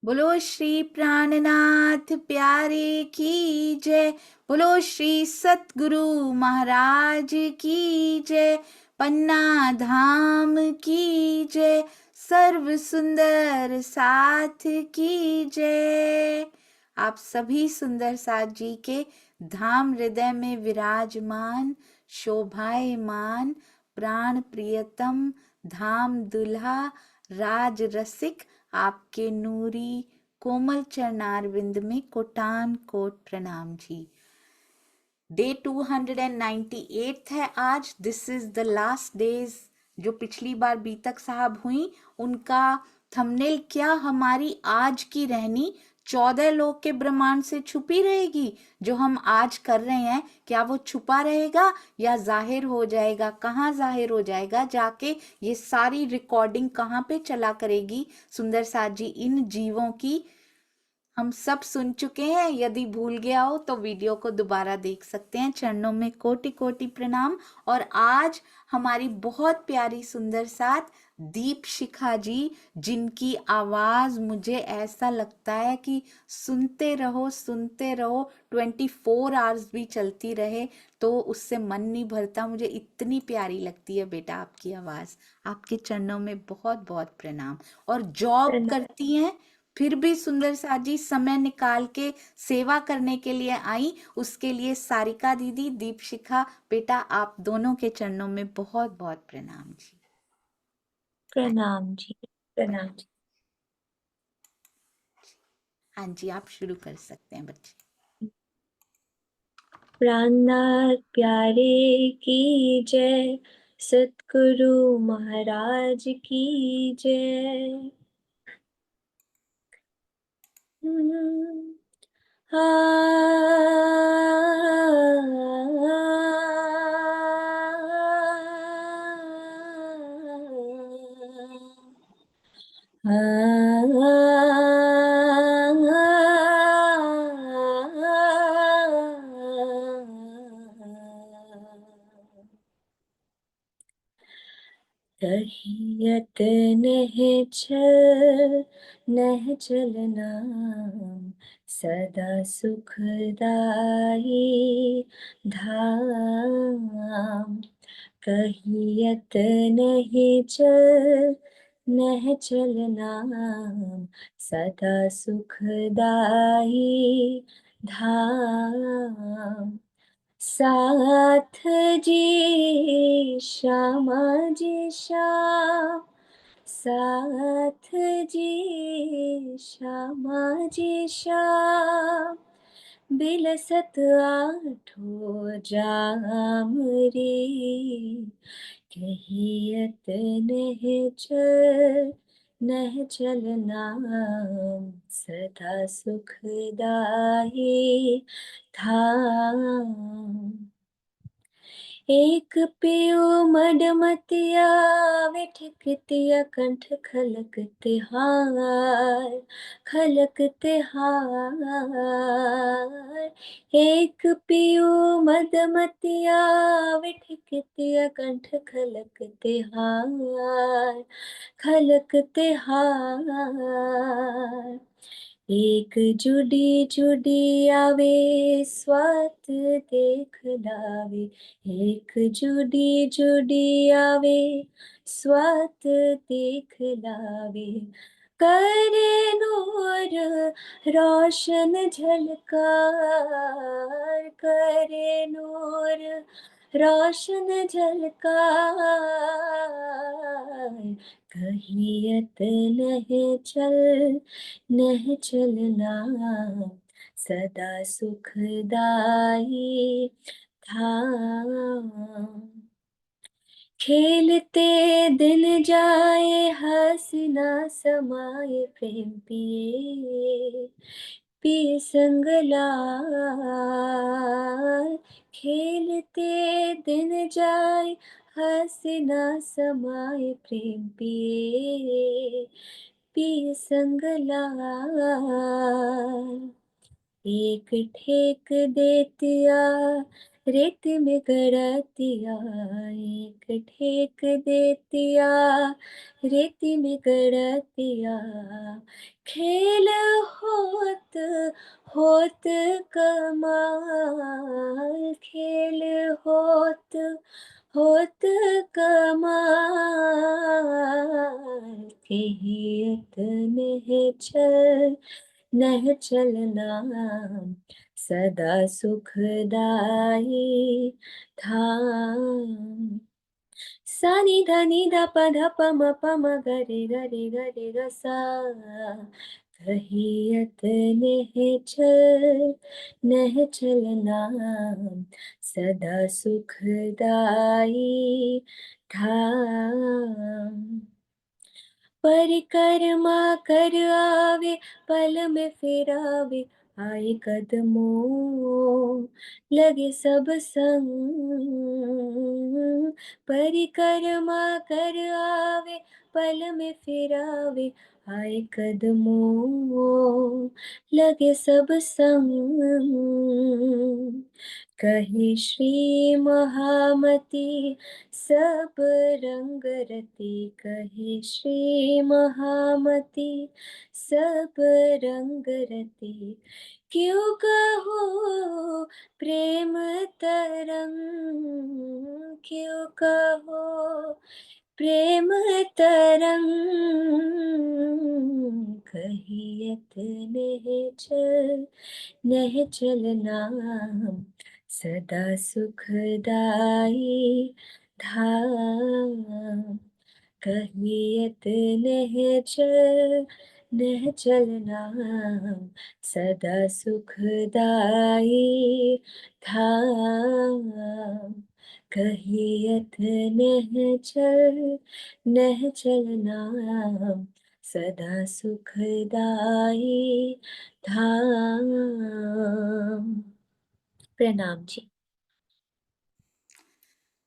बोलो श्री प्राणनाथ प्यारे की जय। बोलो श्री सतगुरु महाराज की जय। पन्ना धाम की जय। सर्व सुंदर साथ की जय। आप सभी सुंदर साथ जी के धाम हृदय में विराजमान शोभायमान प्राण प्रियतम धाम दुल्हा राज रसिक आपके नूरी कोमल चरणारविंद में कोटान कोट प्रणाम जी। डे 298 है आज। This is the last days. जो पिछली बार बीतक साहब हुई उनका थंबनेल क्या हमारी आज की रहनी 14 लोग के ब्रह्मांड से छुपी रहेगी। जो हम आज कर रहे हैं क्या वो छुपा रहेगा या जाहिर हो जाएगा? कहाँ जाहिर हो जाएगा? जाके ये सारी रिकॉर्डिंग कहाँ पे चला करेगी? सुंदर साथ जी इन जीवों की हम सब सुन चुके हैं। यदि भूल गया हो तो वीडियो को दोबारा देख सकते हैं। चरणों में कोटि कोटि प्रणाम। और आज हमारी बहुत प्यारी सुंदर साथ दीप शिखा जी, जिनकी आवाज मुझे ऐसा लगता है कि सुनते रहो सुनते रहो, 24 आवर्स भी चलती रहे तो उससे मन नहीं भरता। मुझे इतनी प्यारी लगती है बेटा आपकी आवाज। आपके चरणों में बहुत बहुत प्रणाम। और जॉब प्रणाम। करती हैं फिर भी सुंदर सा जी समय निकाल के सेवा करने के लिए आई। उसके लिए सारिका दीदी, दीप शिखा बेटा, आप दोनों के चरणों में बहुत बहुत प्रणाम जी। प्रणाम जी। प्रणाम जी। हाँ जी, आप शुरू कर सकते हैं बच्चे। प्राणनाथ प्यारे की जय। सतगुरु महाराज की जय। तहियत नह चलना सदा सुखदाई धाम। कहियत नह चलना सदा सुखदाई धाम। साथ जी श्यामा जी श्याम। साथ जी श्यामा जी श्याम। बिलसत आठों जाम रे। कहियत नह चलना सदा सुखदाई धाम। एक पियो मडमतिया विठकतिया कंठ खलक तिहार। खलक तिहार। एक पियो मदमतिया विठकतिया कंठ खलक तिहार। खलक तिहार। एक जुडी जुडी आवे स्वात देख लावे। एक जुडी जुडी आवे स्वात देख लावे। करे नूर रोशन झलकार। करे नूर रोशन झलकार। कहियत नह चलना सदा सुखदाई धाम। खेलते दिन जाए हंसना समाए प्रेम पिए। पिए संग लाए। खेलते दिन जाए हंसना समाए प्रेम पिए। पिए संग लाए। एक ठेक देतिया रेत में गड़तिया एक ठेक देतिया, रेती में गड़तिया खेल होत होत कमाल, खेल होत होत कमाल, केहियत निश्चल नह चलना सदा सुखदाई धाम। सा नि ध नि ध प ध प म प म ग रे ग रे ग रे ग सा, कहियत नेह चलना सदा सुखदाई धाम। परिक्रमा कर आवे पल में फिरावे, आए कदमों लगे सब संग। परिक्रमा कर आवे पल में फिरावे, आए कदमों लगे सब संग। कहे श्री महामती सब रंग रती, कहे श्री महामती सब रंग रती, क्यों कहो प्रेम तरंग, क्यों कहो प्रेम तरंग। कहियत नेह चलना सदा सुखदाई धाम। कहियत नेह चलना सदा सुखदाई धाम। कहियत नेह चलना सदा सुखदाई धाम। प्रणाम जी।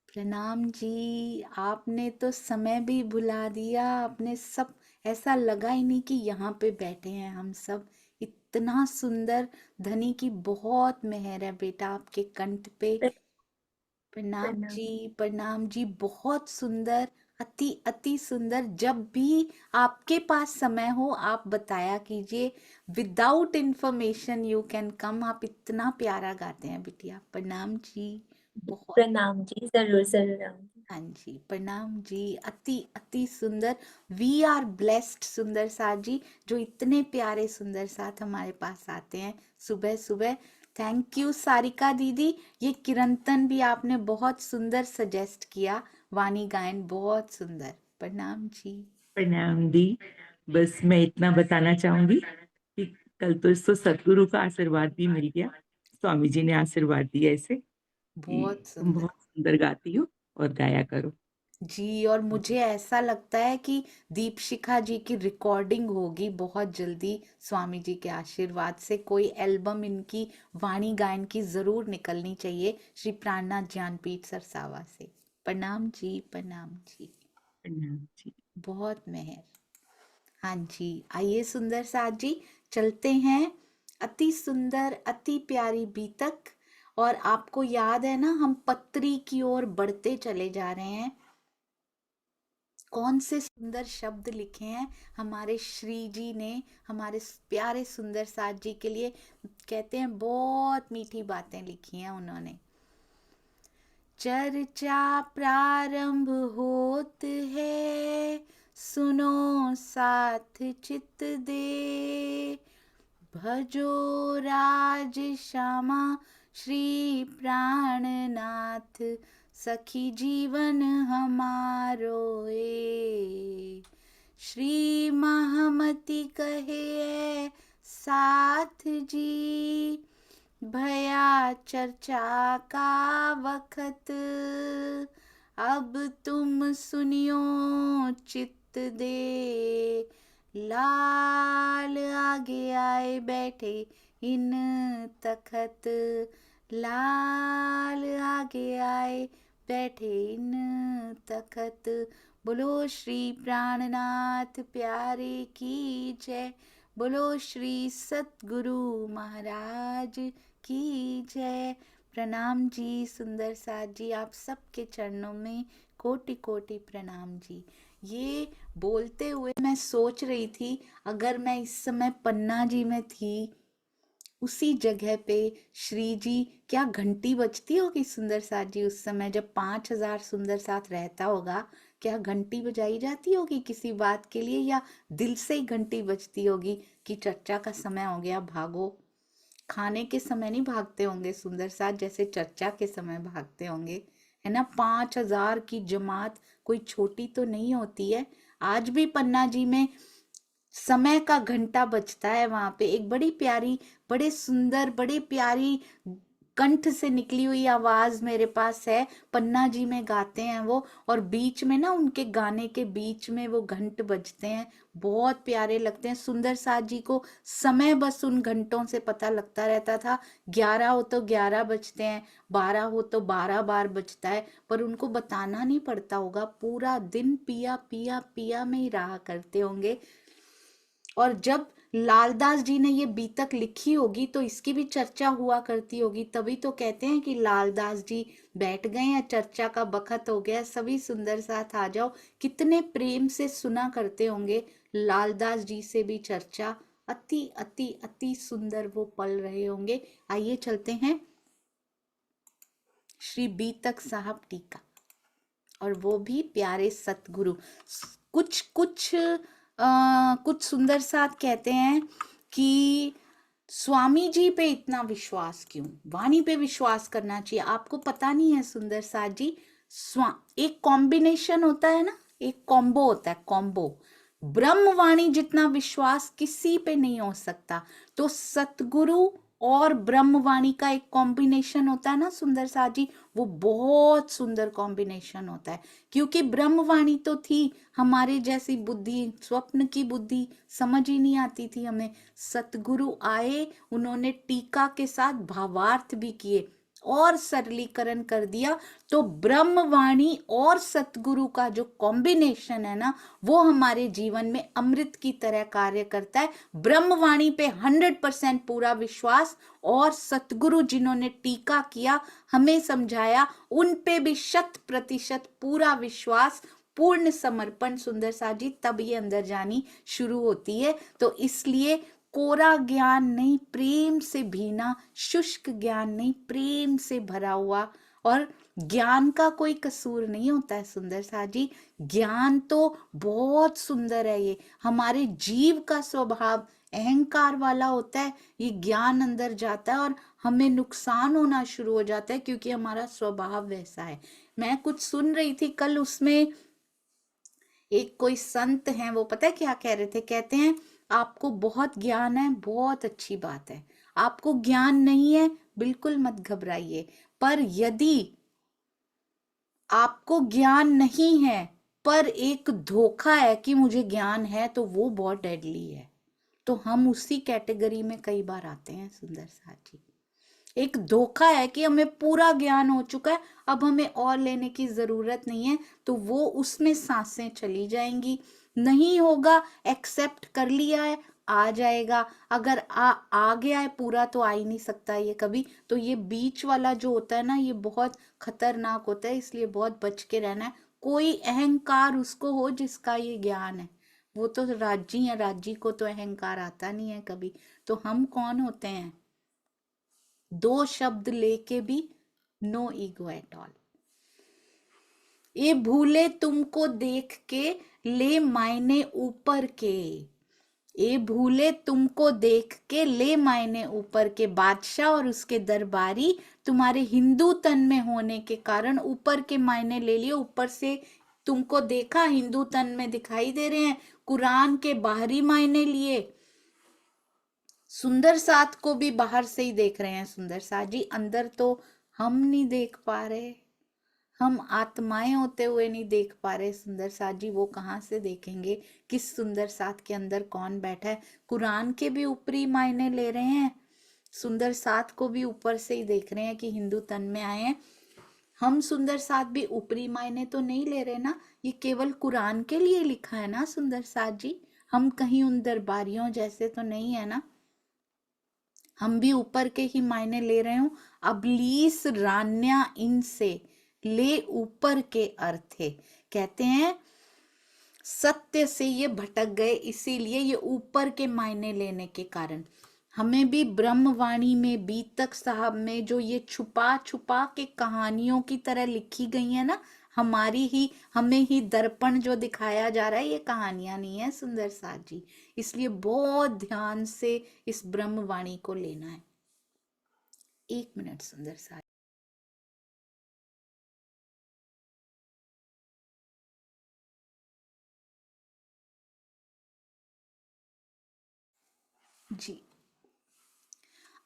प्रणाम जी। आपने तो समय भी भुला दिया, आपने सब, ऐसा लगा ही नहीं कि यहाँ पे बैठे हैं हम सब। इतना सुंदर, धनी की बहुत मेहर है बेटा आपके कंठ पे। प्रणाम प्रणाम। जी, प्रणाम जी। बहुत सुंदर, अति अति सुंदर। जब भी आपके पास समय हो आप बताया कीजिए, without information you can come. आप इतना प्यारा गाते हैं बिटिया। प्रणाम जी, बहुत। प्रणाम जी, जरूर जरूर आऊंगी। हाँ जी, प्रणाम जी। अति अति सुंदर। वी आर ब्लेस्ड सुंदर साथ जी, जो इतने प्यारे सुंदर साथ हमारे पास आते हैं सुबह सुबह। थैंक यू सारिका दीदी। ये किरंतन भी आपने बहुत सुंदर सजेस्ट किया, वाणी गायन बहुत सुंदर। प्रणाम जी। प्रणाम दी। बस मैं इतना बताना चाहूंगी कि कल तो इसको सदगुरु का आशीर्वाद भी मिल गया। स्वामी जी ने आशीर्वाद दिया ऐसे कि बहुत तुम सुंदर बहुत सुंदर गाती हो और गाया करो। जी। और मुझे ऐसा लगता है कि दीपशिखा जी की रिकॉर्डिंग होगी बहुत जल्दी, स्वामी जी के आशीर्वाद से। कोई एल्बम इनकी वाणी गायन की जरूर निकलनी चाहिए, श्री प्राणनाथ ज्ञानपीठ सरसावा से। प्रणाम जी, प्रणाम जी। प्रणाम जी। बहुत मेहर। हाँ जी, आइए सुंदर साथ जी, चलते हैं। अति सुंदर, अति प्यारी बीतक। और आपको याद है ना, हम पत्री की ओर बढ़ते चले जा रहे हैं। कौन से सुंदर शब्द लिखे हैं हमारे श्री जी ने हमारे प्यारे सुंदर साथ जी के लिए। कहते हैं बहुत मीठी बातें लिखी हैं उन्होंने। चर्चा प्रारंभ होत है, सुनो साथ चित दे, भजो राज श्यामा श्री प्राणनाथ, सखी जीवन हमारो ए। श्री महामती कहे साथ जी, भया चर्चा का वक्त, अब तुम सुनियो चित्त दे। लाल आगे आए बैठे इन तखत, लाल आगे आए बैठे इन तखत। बोलो श्री प्राणनाथ प्यारे की जय, बोलो श्री सतगुरु महाराज की जय। प्रणाम जी सुंदर साथ जी, आप सबके चरणों में कोटि कोटि प्रणाम जी। ये बोलते हुए मैं सोच रही थी, अगर मैं इस समय पन्ना जी में थी, उसी जगह पे श्री जी, क्या घंटी बजती होगी सुंदर साथ जी उस समय जब 5,000 सुंदर साथ रहता होगा? क्या घंटी बजाई जाती होगी किसी बात के लिए, या दिल से ही घंटी बजती होगी कि चर्चा का समय हो गया, भागो? खाने के समय नहीं भागते होंगे सुंदर साथ, जैसे चर्चा के समय भागते होंगे, है ना। 5,000 की जमात कोई छोटी तो नहीं होती है। आज भी पन्ना जी में समय का घंटा बजता है। वहां पे एक बड़ी प्यारी, बड़े सुंदर, बड़ी प्यारी कंठ से निकली हुई आवाज मेरे पास है। पन्ना जी में गाते हैं वो, और बीच में ना, उनके गाने के बीच में वो घंट बजते हैं, बहुत प्यारे लगते हैं। सुंदर साथ जी को समय बस उन घंटों से पता लगता रहता था। 11 हो तो 11 बजते हैं, 12 हो तो 12 बार बजता है, पर उनको बताना नहीं पड़ता होगा। पूरा दिन पिया पिया पिया में ही रहा करते होंगे। और जब लालदास जी ने ये बीतक लिखी होगी तो इसकी भी चर्चा हुआ करती होगी, तभी तो कहते हैं कि लालदास जी बैठ गए हैं, चर्चा का बखत हो गया, सभी सुंदर साथ आ जाओ। कितने प्रेम से सुना करते होंगे लालदास जी से भी चर्चा। अति अति अति सुंदर वो पल रहे होंगे। आइए चलते हैं श्री बीतक साहब टीका, और वो भी प्यारे सतगुरु। कुछ कुछ कुछ सुंदर साथ कहते हैं कि स्वामी जी पे इतना विश्वास क्यों, वाणी पे विश्वास करना चाहिए। आपको पता नहीं है सुंदर साथ जी, एक कॉम्बिनेशन होता है ना, एक कॉम्बो होता है, कॉम्बो। ब्रह्मवाणी जितना विश्वास किसी पे नहीं हो सकता। तो सतगुरु और ब्रह्मवाणी का एक कॉम्बिनेशन होता है ना सुंदर साथ जी, वो बहुत सुंदर कॉम्बिनेशन होता है। क्योंकि ब्रह्मवाणी तो थी हमारे जैसी बुद्धि, स्वप्न की बुद्धि, समझ ही नहीं आती थी हमें। सतगुरु आए, उन्होंने टीका के साथ भावार्थ भी किए और सरलीकरण कर दिया। तो ब्रह्मवाणी और सतगुरु का जो कॉम्बिनेशन है ना, वो हमारे जीवन में अमृत की तरह कार्य करता है। ब्रह्मवाणी पे 100% पूरा विश्वास, और सतगुरु जिन्होंने टीका किया, हमें समझाया, उन पे भी 100% पूरा विश्वास, पूर्ण समर्पण सुंदर साथ जी, तब ये अंदर जानी शुरू होती है। तो इसलिए कोरा ज्ञान नहीं, प्रेम से भीना, शुष्क ज्ञान नहीं, प्रेम से भरा हुआ। और ज्ञान का कोई कसूर नहीं होता है सुंदर साथ जी, ज्ञान तो बहुत सुंदर है। ये हमारे जीव का स्वभाव अहंकार वाला होता है, ये ज्ञान अंदर जाता है और हमें नुकसान होना शुरू हो जाता है, क्योंकि हमारा स्वभाव वैसा है। मैं कुछ सुन रही थी कल, उसमें एक कोई संत हैं, वो पता है क्या कह रहे थे? कहते हैं आपको बहुत ज्ञान है, बहुत अच्छी बात है। आपको ज्ञान नहीं है, बिल्कुल मत घबराइए। पर यदि आपको ज्ञान नहीं है पर एक धोखा है कि मुझे ज्ञान है, तो वो बहुत डेडली है। तो हम उसी कैटेगरी में कई बार आते हैं सुंदर साथ जी। एक धोखा है कि हमें पूरा ज्ञान हो चुका है, अब हमें और लेने की जरूरत नहीं है, तो वो उसमें सांसें चली जाएंगी। नहीं होगा, एक्सेप्ट कर लिया है, आ जाएगा। अगर आ गया है पूरा, तो आ ही नहीं सकता ये कभी। तो ये बीच वाला जो होता है ना, ये बहुत खतरनाक होता है, इसलिए बहुत बच के रहना है। कोई अहंकार उसको हो जिसका ये ज्ञान है, वो तो राजी है, राजी को तो अहंकार आता नहीं है कभी। तो हम कौन होते हैं? दो शब्द लेके भी नो ईगो एट ऑल। ये भूले तुमको देख के ले मायने ऊपर के, ये भूले तुमको देख के ले मायने ऊपर के। बादशाह और उसके दरबारी तुम्हारे हिंदू तन में होने के कारण ऊपर के मायने ले लिए, ऊपर से तुमको देखा, हिंदू तन में दिखाई दे रहे हैं। कुरान के बाहरी मायने लिए, सुंदर साथ को भी बाहर से ही देख रहे हैं सुंदर साथ जी, अंदर तो हम नहीं देख पा रहे। हम आत्माएं होते हुए नहीं देख पा रहे सुंदर साथ जी, वो कहाँ से देखेंगे किस सुंदर साथ के अंदर कौन बैठा है? कुरान के भी ऊपरी मायने ले रहे हैं, सुंदर साथ को भी ऊपर से ही देख रहे हैं कि हिंदू तन में आए हैं। हम सुंदर साथ भी ऊपरी मायने तो नहीं ले रहे ना, ये केवल कुरान के लिए लिखा है ना सुंदर साथ जी। हम कहीं उन दरबारियों जैसे तो नहीं है ना। हम भी ऊपर के ही मायने ले रहे हूं। अबलीस रान्या इनसे, ले ऊपर के अर्थ है। कहते हैं सत्य से ये भटक गए, इसीलिए ये ऊपर के मायने लेने के कारण। हमें भी ब्रह्मवाणी में, बीतक साहब में जो ये छुपा छुपा के कहानियों की तरह लिखी गई है ना, हमारी ही, हमें ही दर्पण जो दिखाया जा रहा है, ये कहानियां नहीं है सुंदर साथ जी। इसलिए बहुत ध्यान से इस ब्रह्मवाणी को लेना है। 1 मिनट सुंदर साथ जी।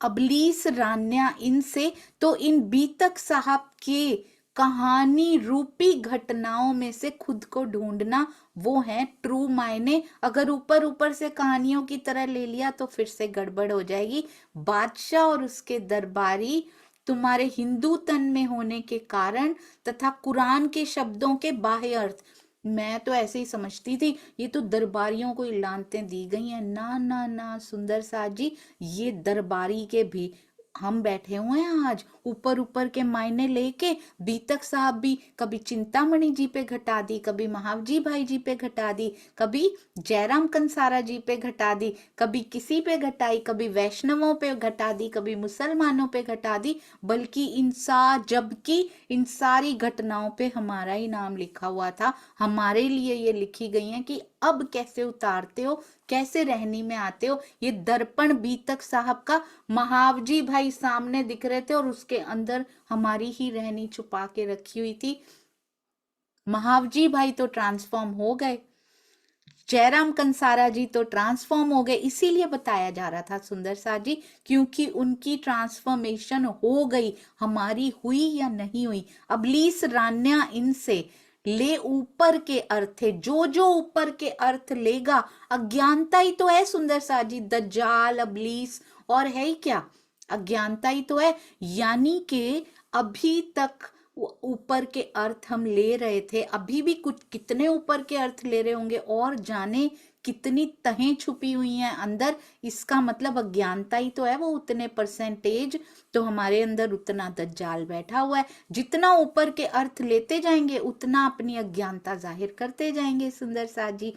अबलीस रान्या इनसे, तो इन बीतक साहब के कहानी रूपी घटनाओं में से खुद को ढूंढना, वो है ट्रू मायने। अगर ऊपर ऊपर से कहानियों की तरह ले लिया तो फिर से गड़बड़ हो जाएगी। बादशाह और उसके दरबारी तुम्हारे हिंदू तन में होने के कारण तथा कुरान के शब्दों के बाह्य अर्थ, मैं तो ऐसे ही समझती थी ये तो दरबारियों को इलानतें दी गई हैं। ना ना ना सुंदर साथ जी, ये दरबारी के भी हम बैठे हुए हैं आज ऊपर ऊपर के मायने लेके। बीतक साहब भी कभी चिंतामणि जी पे घटा दी, कभी महावजी भाई जी पे घटा दी, कभी जयराम कंसारा जी पे घटा दी, कभी किसी पे घटाई, कभी वैष्णवों पे घटा दी, कभी मुसलमानों पे घटा दी। बल्कि जबकि इन सारी घटनाओं पे हमारा ही नाम लिखा हुआ था, हमारे लिए ये लिखी गई हैं कि अब कैसे उतारते हो, कैसे रहनी में आते हो। ये दर्पण बीतक साहब का, महावजी भाई सामने दिख रहे थे और उसके अंदर हमारी ही रहनी छुपा के रखी हुई थी। महावजी भाई तो ट्रांसफॉर्म हो गए, जयराम कंसारा जी तो ट्रांसफॉर्म हो गए, इसीलिए बताया जा रहा था सुंदर साथ जी, क्योंकि उनकी ट्रांसफॉर्मेशन हो गई, हमारी हुई या नहीं हुई। अबलीस रान्या इनसे, ले ऊपर के अर्थ है, जो जो ऊपर के अर्थ लेगा, अज्ञानता ही तो है सुंदर साथ जी। दज्जाल, अबलीस और है ही क्या, अज्ञानता ही तो है। यानी कि अभी तक ऊपर के अर्थ हम ले रहे थे, अभी भी कुछ कितने ऊपर के अर्थ ले रहे होंगे और जाने कितनी तहें छुपी हुई हैं अंदर। इसका मतलब अज्ञानता ही तो है, वो उतने परसेंटेज तो हमारे अंदर उतना दज्जाल बैठा हुआ है। जितना ऊपर के अर्थ लेते जाएंगे उतना अपनी अज्ञानता जाहिर करते जाएंगे सुंदर साथ जी।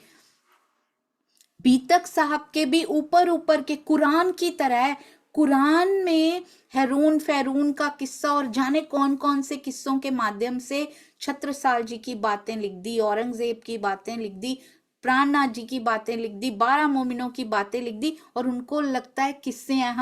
बीतक साहब के भी ऊपर ऊपर के कुरान की तरह है। कुरान में हैरून फैरून का किस्सा और जाने कौन कौन से किस्सों के माध्यम से छत्रसाल जी की बातें लिख दी, औरंगजेब की बातें लिख दी, प्राणनाथ जी की बातें लिख दी, 12 मोमिनों की बातें लिख दी, और उनको लगता है किस्से हैं।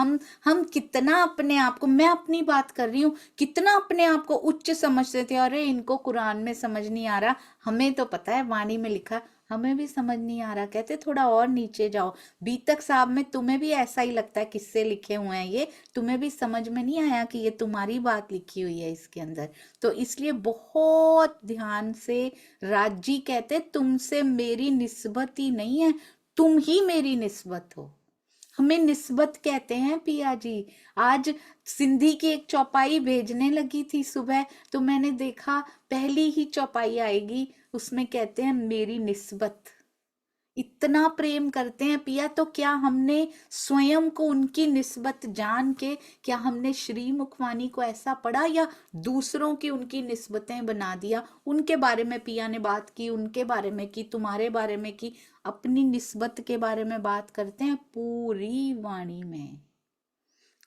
हम कितना अपने आप को, मैं अपनी बात कर रही हूँ, कितना अपने आप को उच्च समझते थे। अरे इनको कुरान में समझ नहीं आ रहा, हमें तो पता है वाणी में लिखा, हमें भी समझ नहीं आ रहा, कहते थोड़ा और नीचे जाओ। बीतक साहब में तुम्हें भी ऐसा ही लगता है, किससे लिखे हुए हैं ये, तुम्हें भी समझ में नहीं आया कि ये तुम्हारी बात लिखी हुई है इसके अंदर। तो इसलिए बहुत ध्यान से, राजी कहते तुमसे मेरी निस्बत ही नहीं है, तुम ही मेरी निस्बत हो। हमें निस्बत कहते हैं पिया जी। आज सिंधी की एक चौपाई भेजने लगी थी सुबह, तो मैंने देखा पहली ही चौपाई आएगी, उसमें कहते हैं मेरी निस्बत। इतना प्रेम करते हैं पिया, तो क्या हमने स्वयं को उनकी निस्बत जान के, क्या हमने श्री मुखवाणी को ऐसा पढ़ा या दूसरों की उनकी निस्बतें बना दिया। उनके बारे में पिया ने बात की, उनके बारे में की, तुम्हारे बारे में की, अपनी निस्बत के बारे में बात करते हैं पूरी वाणी में।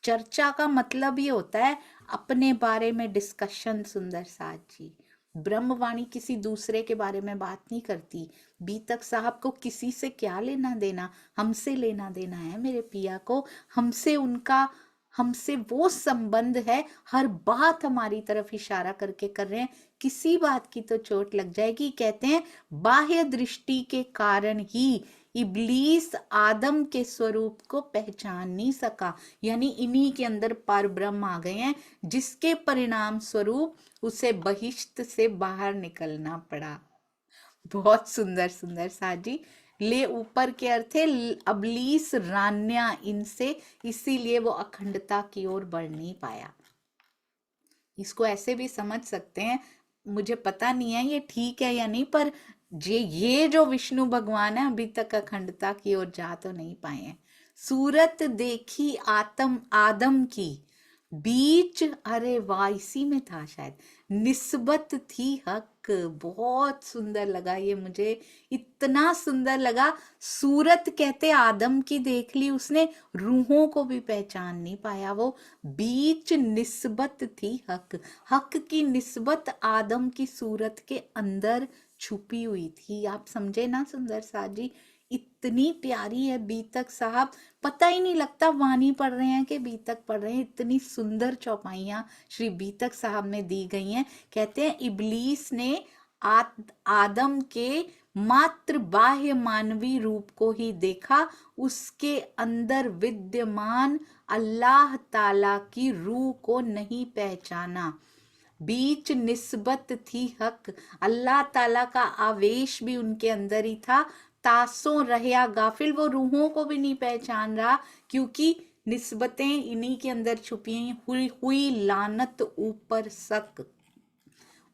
चर्चा का मतलब ये होता है अपने बारे में डिस्कशन सुंदर साथ जी। ब्रह्मवाणी किसी दूसरे के बारे में बात नहीं करती। बीतक साहब को किसी से क्या लेना देना, हमसे लेना देना है मेरे पिया को, हमसे उनका, हमसे वो संबंध है। हर बात हमारी तरफ इशारा करके कर रहे हैं, किसी बात की तो चोट लग जाएगी। कहते हैं बाह्य दृष्टि के कारण ही इब्लीस आदम के स्वरूप को पहचान नहीं सका, यानी इन्हीं के अंदर पर ब्रह्म आ गए हैं, जिसके परिणाम स्वरूप उसे बहिष्ठ से बाहर निकलना पड़ा। बहुत सुंदर सुंदर साजी। ले ऊपर के अर्थ है अबलीस रान्या इनसे, इसीलिए वो अखंडता की ओर बढ़ नहीं पाया। इसको ऐसे भी समझ सकते हैं, मुझे पता नहीं है ये ठीक है या नहीं, पर ये जो विष्णु भगवान है अभी तक अखंडता की ओर जा तो नहीं पाए हैं। सूरत देखी आतम आदम की, बीच, अरे वाह इसी में था शायद, निस्बत थी हक। बहुत सुंदर लगा ये मुझे, इतना सुंदर लगा। सूरत कहते आदम की देख ली उसने, रूहों को भी पहचान नहीं पाया वो। बीच निस्बत थी हक, हक की निस्बत आदम की सूरत के अंदर छुपी हुई थी। आप समझे ना सुंदर साथ जी, इतनी प्यारी है बीतक साहब, पता ही नहीं लगता वाणी पढ़ रहे हैं कि बीतक पढ़ रहे हैं। इतनी सुंदर चौपाइयां श्री बीतक साहब में दी गई हैं। कहते हैं इबलीस ने आदम के मात्र बाह्य मानवी रूप को ही देखा, उसके अंदर विद्यमान अल्लाह ताला की रूह को नहीं पहचाना। बीच निस्बत थी हक, अल्लाह ताला का आवेश भी उनके अंदर ही था। तासों रहया गाफिल, वो रूहों को भी नहीं पहचान रहा, क्योंकि निस्बतें इन्हीं के अंदर छुपी हुई हुई लानत ऊपर सक,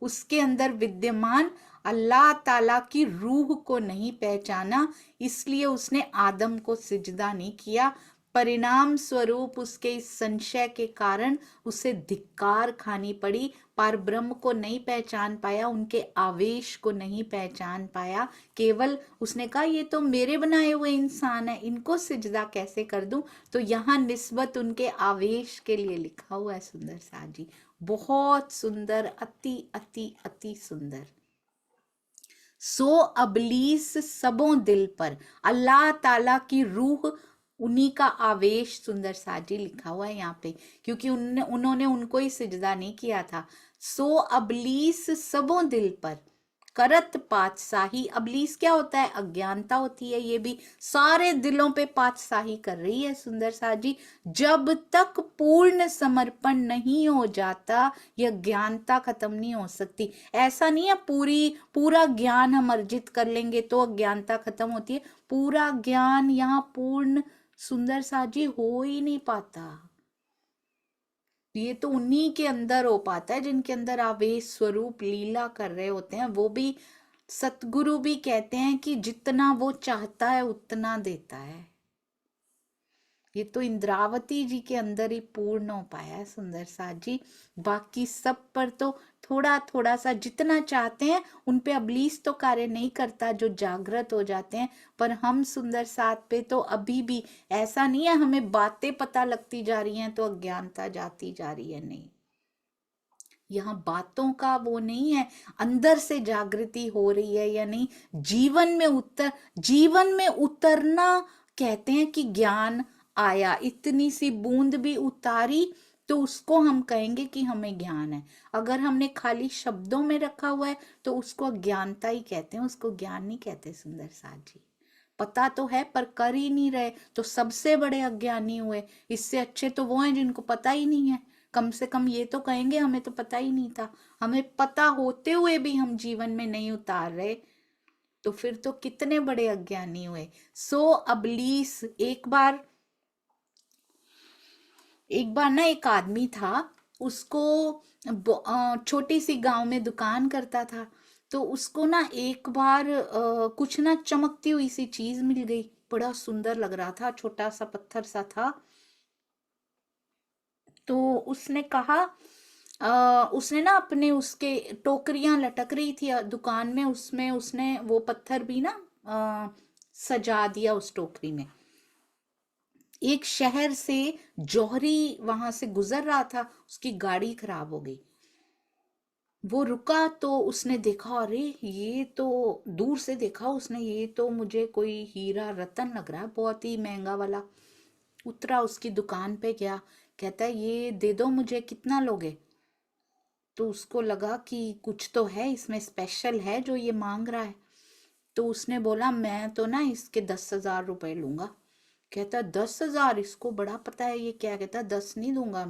उसके अंदर विद्यमान अल्लाह ताला की रूह को नहीं पहचाना, इसलिए उसने आदम को सिजदा नहीं किया। परिणाम स्वरूप उसके इस संशय के कारण उसे धिक्कार खानी पड़ी। पर ब्रह्म को नहीं पहचान पाया, उनके आवेश को नहीं पहचान पाया। केवल उसने कहा ये तो मेरे बनाए हुए इंसान है, इनको सिजदा कैसे कर दूं। तो यहाँ निस्बत उनके आवेश के लिए लिखा हुआ है सुंदर साथ जी। बहुत सुंदर, अति अति अति सुंदर। सो अबलीस सबों दिल पर, अल्लाह ताला की रूह, उन्हीं का आवेश सुंदर साजी लिखा हुआ है यहाँ पे, क्योंकि उन्होंने उनको ही सिजदा नहीं किया था। सो अबलीस सबों दिल पर करत पातशाही, अबलीस क्या होता है, अज्ञानता होती है, ये भी सारे दिलों पे पातशाही कर रही है सुंदर साजी। जब तक पूर्ण समर्पण नहीं हो जाता यह ज्ञानता खत्म नहीं हो सकती। ऐसा नहीं है पूरा ज्ञान हम अर्जित कर लेंगे तो अज्ञानता खत्म होती है। पूरा ज्ञान यहाँ पूर्ण सुंदर साजी हो ही नहीं पाता। ये तो उन्हीं के अंदर हो पाता है जिनके अंदर आवेश स्वरूप लीला कर रहे होते हैं। वो भी सतगुरु भी कहते हैं कि जितना वो चाहता है उतना देता है। ये तो इंद्रावती जी के अंदर ही पूर्ण हो पाया है सुंदर साथ जी। बाकी सब पर तो थोड़ा थोड़ा सा जितना चाहते हैं उन पे अबलीस तो कार्य नहीं करता, जो जागृत हो जाते हैं। पर हम सुंदर साथ पे तो अभी भी ऐसा नहीं है, हमें बातें पता लगती जा रही हैं तो अज्ञानता जाती जा रही है, नहीं। यहाँ बातों का वो नहीं है, अंदर से जागृति हो रही है या नहीं। जीवन में उतरना कहते हैं कि ज्ञान आया, इतनी सी बूंद भी उतारी तो उसको हम कहेंगे कि हमें ज्ञान है। अगर हमने खाली शब्दों में रखा हुआ है तो उसको अज्ञानता ही कहते हैं, उसको ज्ञान नहीं कहते सुंदर साथ जी। पता तो है पर कर ही नहीं रहे तो सबसे बड़े अज्ञानी हुए। इससे अच्छे तो वो हैं जिनको पता ही नहीं है। कम से कम ये तो कहेंगे हमें तो पता ही नहीं था। हमें पता होते हुए भी हम जीवन में नहीं उतार रहे तो फिर तो कितने बड़े अज्ञानी हुए। सो अबलीस, एक बार ना एक आदमी था, उसको छोटी सी गांव में दुकान करता था। तो उसको ना एक बार कुछ ना चमकती हुई सी चीज मिल गई, बड़ा सुंदर लग रहा था, छोटा सा पत्थर सा था। तो उसने कहा उसने ना अपने उसके टोकरियां लटक रही थी दुकान में, उसमें उसने वो पत्थर भी ना सजा दिया उस टोकरी में। एक शहर से जौहरी वहां से गुजर रहा था, उसकी गाड़ी खराब हो गई। वो रुका तो उसने देखा, अरे ये तो, दूर से देखा उसने, ये तो मुझे कोई हीरा रतन लग रहा है, बहुत ही महंगा वाला। उतरा, उसकी दुकान पे गया, कहता है ये दे दो मुझे, कितना लोगे। तो उसको लगा कि कुछ तो है इसमें, स्पेशल है जो ये मांग रहा है। तो उसने बोला मैं तो ना इसके 10,000 रुपए लूंगा। कहता 10,000, इसको बड़ा पता है ये क्या। कहता 10 नहीं दूंगा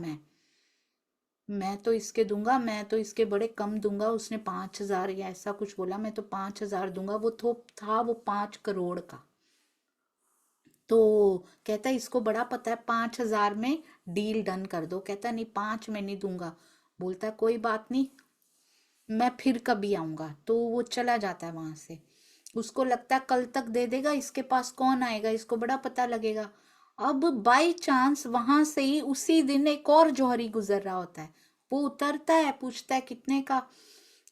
मैं तो इसके दूंगा, मैं तो इसके बड़े कम दूंगा। उसने 5,000 या ऐसा कुछ बोला, मैं तो 5,000 दूंगा। वो था वो 5 करोड़ का। तो कहता इसको बड़ा पता है, 5,000 में डील डन कर दो। कहता नहीं 5 में नहीं दूंगा। बोलता कोई बात नहीं, मैं फिर कभी आऊंगा। तो वो चला जाता है वहां से। उसको लगता है कल तक दे देगा, इसके पास कौन आएगा, इसको बड़ा पता लगेगा। अब बाय चांस वहां से ही उसी दिन एक और जौहरी गुजर रहा होता है, वो उतरता है, पूछता है कितने का,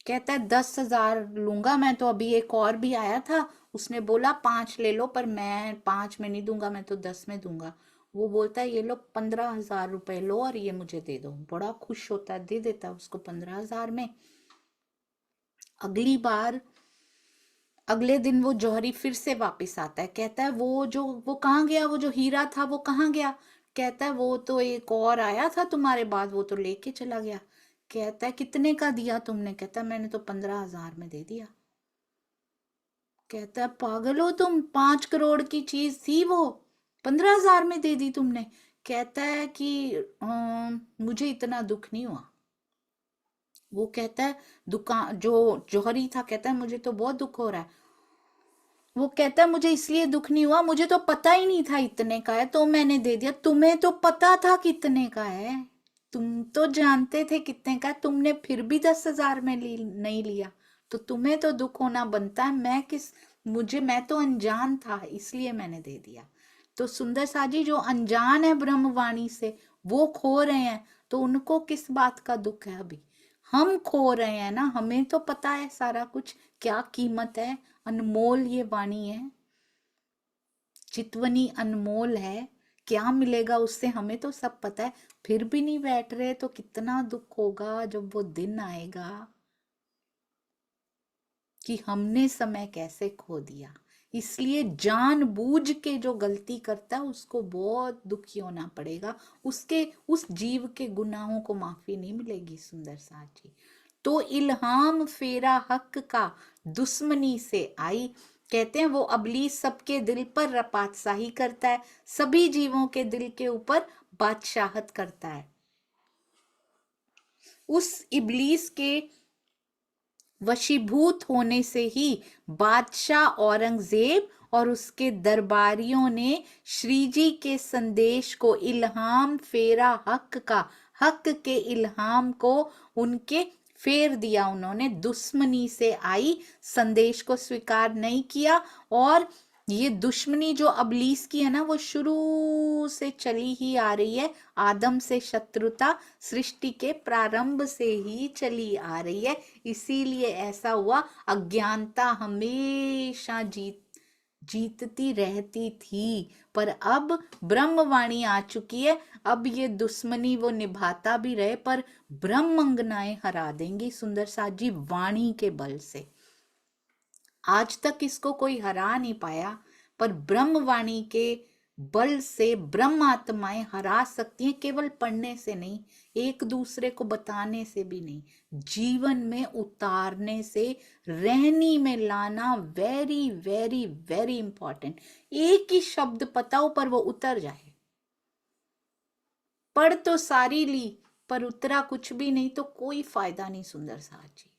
कहता है 10,000 लूंगा मैं, तो अभी एक और भी आया था, उसने बोला 5 ले लो, पर मैं 5 में नहीं दूंगा, मैं तो 10 में दूंगा। वो बोलता है ये लो 15,000 रुपए लो और ये मुझे दे दो। बड़ा खुश होता है, दे देता है उसको 15,000 में। अगली बार अगले दिन वो जौहरी फिर से वापस आता है, कहता है वो कहाँ गया, वो जो हीरा था वो कहाँ गया? कहता है वो तो एक और आया था तुम्हारे बाद, वो तो लेके चला गया। कहता है कितने का दिया तुमने? कहता है मैंने तो 15,000 में दे दिया। कहता है पागल हो तुम, 5 करोड़ की चीज थी वो, 15,000 में दे दी तुमने। कहता है कि मुझे इतना दुख नहीं हुआ। वो कहता है दुकान जो जौहरी था, कहता है मुझे तो बहुत दुख हो रहा है। वो कहता है मुझे इसलिए दुख नहीं हुआ, मुझे तो पता ही नहीं था इतने का है, तो मैंने दे दिया। तुम्हें तो पता था कितने का है, तुम तो जानते थे कितने का है, तुमने फिर भी 10,000 में नहीं लिया, तो तुम्हें तो दुख होना बनता है। मैं तो अनजान था, इसलिए मैंने दे दिया। तो सुंदर साजी जो अनजान है ब्रह्मवाणी से, वो खो रहे हैं, तो उनको किस बात का दुख है? अभी हम खो रहे हैं ना, हमें तो पता है सारा कुछ, क्या कीमत है, अनमोल ये वाणी है, चितवनी अनमोल है, क्या मिलेगा उससे हमें तो सब पता है, फिर भी नहीं बैठ रहे, तो कितना दुख होगा जब वो दिन आएगा कि हमने समय कैसे खो दिया। इसलिए जानबूझ के जो गलती करता है उसको बहुत दुखी होना पड़ेगा, उस जीव के गुनाहों को माफी नहीं मिलेगी। सुंदर साथ जी तो इल्हाम फेरा हक का दुश्मनी से आई, कहते हैं वो अबलीस सबके दिल पर रपातशाही करता है, सभी जीवों के दिल के ऊपर बादशाहत करता है। उस इबलीस के वशीभूत होने से ही बादशाह औरंगजेब और उसके दरबारियों ने श्री जी के संदेश को, इल्हाम फेरा हक का, हक के इल्हाम को उनके फेर दिया, उन्होंने दुश्मनी से आई संदेश को स्वीकार नहीं किया। और ये दुश्मनी जो अबलीस की है ना, वो शुरू से चली ही आ रही है, आदम से शत्रुता सृष्टि के प्रारंभ से ही चली आ रही है। इसीलिए ऐसा हुआ, अज्ञानता हमेशा जीतती रहती थी, पर अब ब्रह्मवाणी आ चुकी है, अब ये दुश्मनी वो निभाता भी रहे, पर ब्रह्मंगनाएं हरा देंगी सुंदर साथ जी वाणी के बल से। आज तक इसको कोई हरा नहीं पाया, पर ब्रह्मवाणी के बल से ब्रह्म आत्माएं हरा सकती हैं, केवल पढ़ने से नहीं, एक दूसरे को बताने से भी नहीं, जीवन में उतारने से, रहनी में लाना, वेरी वेरी वेरी इंपॉर्टेंट। एक ही शब्द पता हो पर वो उतर जाए, पढ़ तो सारी ली पर उतरा कुछ भी नहीं, तो कोई फायदा नहीं सुंदर साथ जी।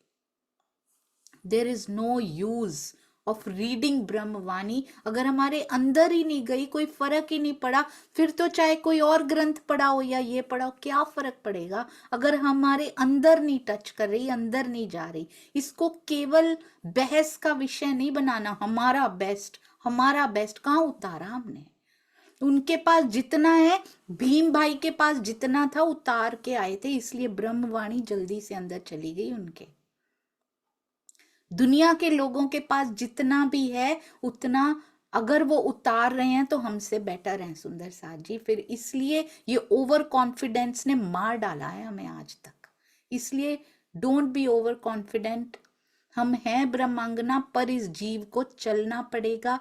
There is no use of reading Brahmvani, अगर हमारे अंदर ही नहीं गई, कोई फर्क ही नहीं पड़ा, फिर तो चाहे कोई और ग्रंथ पढ़ा हो या ये पढ़ा हो, क्या फर्क पड़ेगा अगर हमारे अंदर नहीं टच कर रही, अंदर नहीं जा रही। इसको केवल बहस का विषय नहीं बनाना, हमारा बेस्ट कहाँ उतारा हमने? उनके पास जितना है, भीम भाई के पास जितना था उतार के आए थे, इसलिए ब्रह्मवाणी जल्दी से अंदर चली गई उनके। दुनिया के लोगों के पास जितना भी है उतना अगर वो उतार रहे हैं तो हमसे बेटर हैं सुंदर साथ जी। फिर इसलिए ये ओवर कॉन्फिडेंस ने मार डाला है हमें आज तक। इसलिए डोंट बी ओवर कॉन्फिडेंट, हम हैं ब्रह्मांगना, पर इस जीव को चलना पड़ेगा,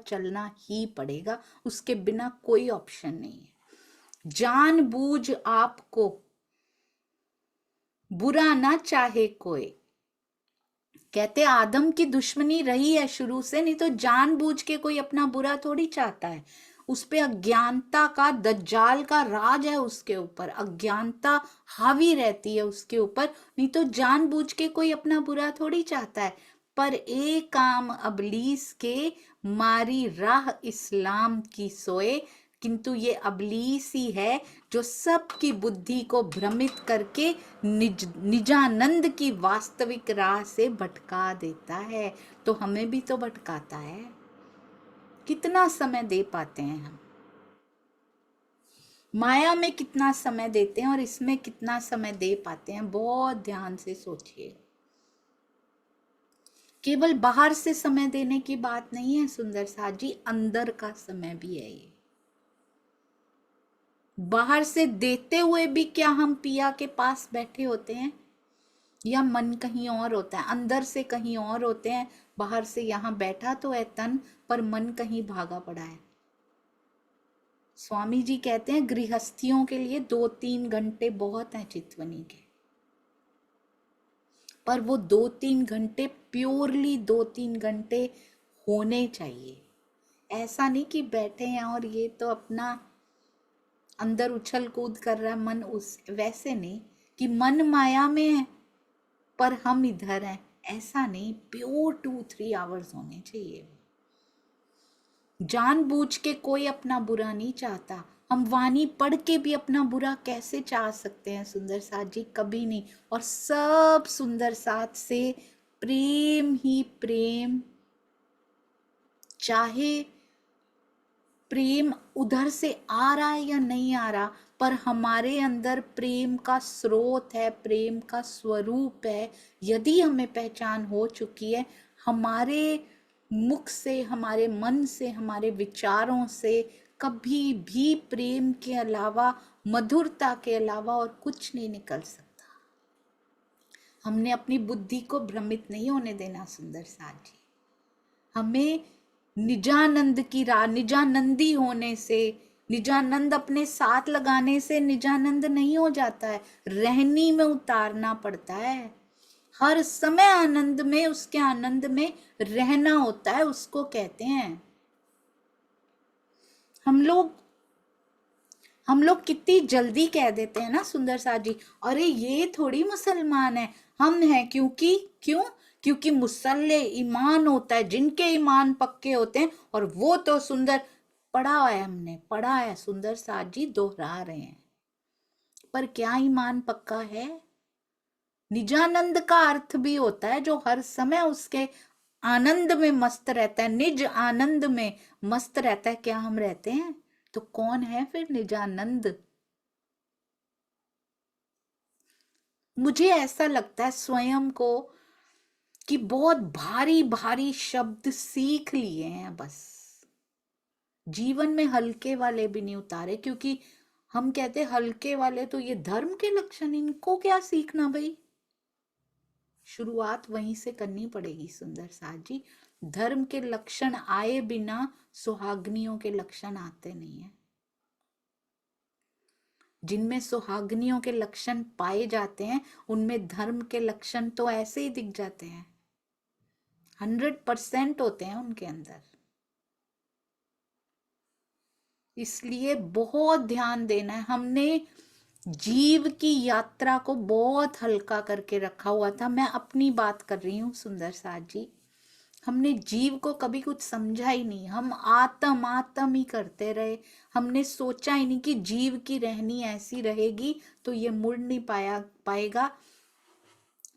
चलना ही पड़ेगा, उसके बिना कोई ऑप्शन नहीं है। जानबूझ आपको बुरा ना चाहे कोई, कहते आदम की दुश्मनी रही है शुरू से, नहीं तो जानबूझ के कोई अपना बुरा थोड़ी चाहता है। उस पे अज्ञानता का, दज्जाल का राज है उसके ऊपर, अज्ञानता हावी रहती है उसके ऊपर, नहीं तो जानबूझ के कोई अपना बुरा थोड़ी चाहता है। पर एक काम अबलीस के, मारी राह इस्लाम की सोए, किंतु ये अबलीस ही है जो सबकी बुद्धि को भ्रमित करके निजानंद की वास्तविक राह से भटका देता है। तो हमें भी तो भटकाता है, कितना समय दे पाते हैं हम? माया में कितना समय देते हैं और इसमें कितना समय दे पाते हैं, बहुत ध्यान से सोचिए। केवल बाहर से समय देने की बात नहीं है सुंदर साथ जी, अंदर का समय भी है ये। बाहर से देते हुए भी क्या हम पिया के पास बैठे होते हैं, या मन कहीं और होता है, अंदर से कहीं और होते हैं। बाहर से यहाँ बैठा तो है तन, पर मन कहीं भागा पड़ा है। स्वामी जी कहते हैं गृहस्थियों के लिए 2-3 घंटे बहुत हैं चितवनी के, पर वो 2-3 घंटे प्योरली 2-3 घंटे होने चाहिए। ऐसा नहीं कि बैठे हैं और ये तो अपना अंदर उछल कूद कर रहा है मन, उस वैसे नहीं कि मन माया में है पर हम इधर हैं, ऐसा नहीं। प्योर 2-3 आवर्स होने चाहिए। जानबूझ के कोई अपना बुरा नहीं चाहता। हम वाणी पढ़ के भी अपना बुरा कैसे चाह सकते हैं सुंदर साथ जी, कभी नहीं। और सब सुंदर साथ से प्रेम ही प्रेम, चाहे प्रेम उधर से आ रहा है या नहीं आ रहा, पर हमारे अंदर प्रेम का स्रोत है, प्रेम का स्वरूप है। यदि हमें पहचान हो चुकी है, हमारे मुख से, हमारे मन से, हमारे विचारों से कभी भी प्रेम के अलावा, मधुरता के अलावा और कुछ नहीं निकल सकता। हमने अपनी बुद्धि को भ्रमित नहीं होने देना सुंदर साथ जी। हमें निजानंद की राह, निजानंदी होने से, निजानंद अपने साथ लगाने से निजानंद नहीं हो जाता है, रहनी में उतारना पड़ता है। हर समय आनंद में, उसके आनंद में रहना होता है, उसको कहते हैं। हम लोग कितनी जल्दी कह देते हैं ना सुंदर साथ जी, अरे ये थोड़ी मुसलमान है, हम हैं। क्योंकि मुसल्ले ईमान होता है, जिनके ईमान पक्के होते हैं, और वो तो सुंदर पढ़ा है, हमने पढ़ा है सुंदर साथ जी, दोहरा रहे हैं। पर क्या ईमान पक्का है? निजानंद का अर्थ भी होता है जो हर समय उसके आनंद में मस्त रहता है, निज आनंद में मस्त रहता है। क्या हम रहते हैं? तो कौन है फिर निजानंद? मुझे ऐसा लगता है स्वयं को कि बहुत भारी भारी शब्द सीख लिए हैं, बस जीवन में हल्के वाले भी नहीं उतारे। क्योंकि हम कहते हल्के वाले तो ये धर्म के लक्षण, इनको क्या सीखना भाई। शुरुआत वहीं से करनी पड़ेगी सुंदर साथ जी। धर्म के लक्षण आए बिना सुहागनियों के लक्षण आते नहीं है। जिनमें सुहागनियों के लक्षण पाए जाते हैं, उनमें धर्म के लक्षण तो ऐसे ही दिख जाते हैं, 100% होते हैं उनके अंदर। इसलिए बहुत ध्यान देना है। हमने जीव की यात्रा को बहुत हल्का करके रखा हुआ था। मैं अपनी बात कर रही हूँ सुंदर साथ जी। हमने जीव को कभी कुछ समझा ही नहीं, हम आत्म आत्म ही करते रहे। हमने सोचा ही नहीं कि जीव की रहनी ऐसी रहेगी तो ये मुड़ नहीं पाएगा।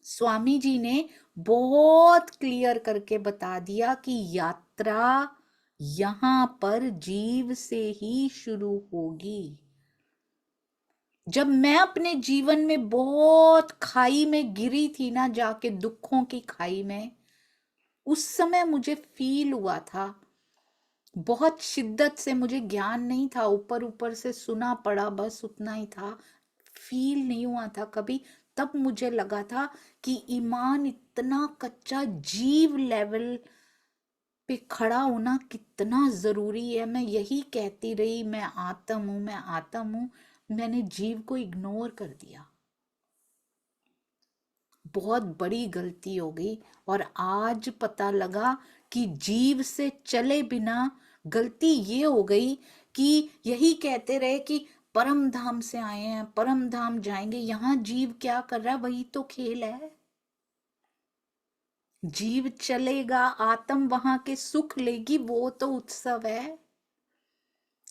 स्वामी जी ने बहुत क्लियर करके बता दिया कि यात्रा यहां पर जीव से ही शुरू होगी। जब मैं अपने जीवन में बहुत खाई में गिरी थी ना, जाके दुखों की खाई में, उस समय मुझे फील हुआ था, बहुत शिद्दत से। मुझे ज्ञान नहीं था, ऊपर ऊपर से सुना पड़ा, बस उतना ही था, फील नहीं हुआ था कभी। तब मुझे लगा था कि ईमान इतना कच्चा, जीव लेवल पे खड़ा होना कितना जरूरी है। मैं यही कहती रही, मैं आत्म हूं, मैं आत्म हूं। मैंने जीव को इग्नोर कर दिया, बहुत बड़ी गलती हो गई। और आज पता लगा कि जीव से चले बिना गलती ये हो गई कि यही कहते रहे कि परम धाम से आए हैं, परम धाम जाएंगे। यहां जीव क्या कर रहा है, वही तो खेल है। जीव चलेगा, आत्म वहां के सुख लेगी, वो तो उत्सव है।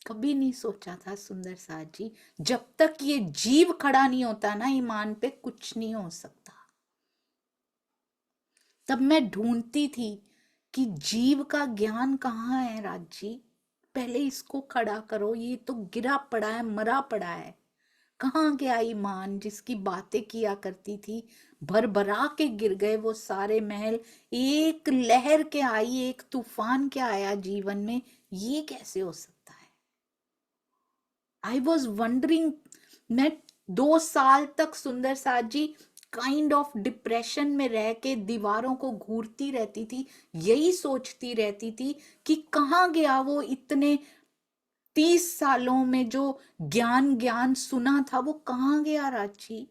कभी नहीं सोचा था सुंदर साथ जी, जब तक ये जीव खड़ा नहीं होता ना ईमान पे, कुछ नहीं हो सकता। तब मैं ढूंढती थी कि जीव का ज्ञान कहाँ है राज जी। पहले इसको खड़ा करो, ये तो गिरा पड़ा है, मरा पड़ा है। कहाँ गया ईमान जिसकी बातें किया करती थी? भरभरा के गिर गए वो सारे महल। एक लहर के आई, एक तूफान क्या आया जीवन में, ये कैसे हो सकता है? I was wondering. मैं 2 साल तक सुंदर साथ जी काइंड ऑफ डिप्रेशन में रह के दीवारों को घूरती रहती थी, यही सोचती रहती थी कि कहाँ गया वो इतने 30 सालों में जो ज्ञान ज्ञान सुना था, वो कहाँ गया रांची?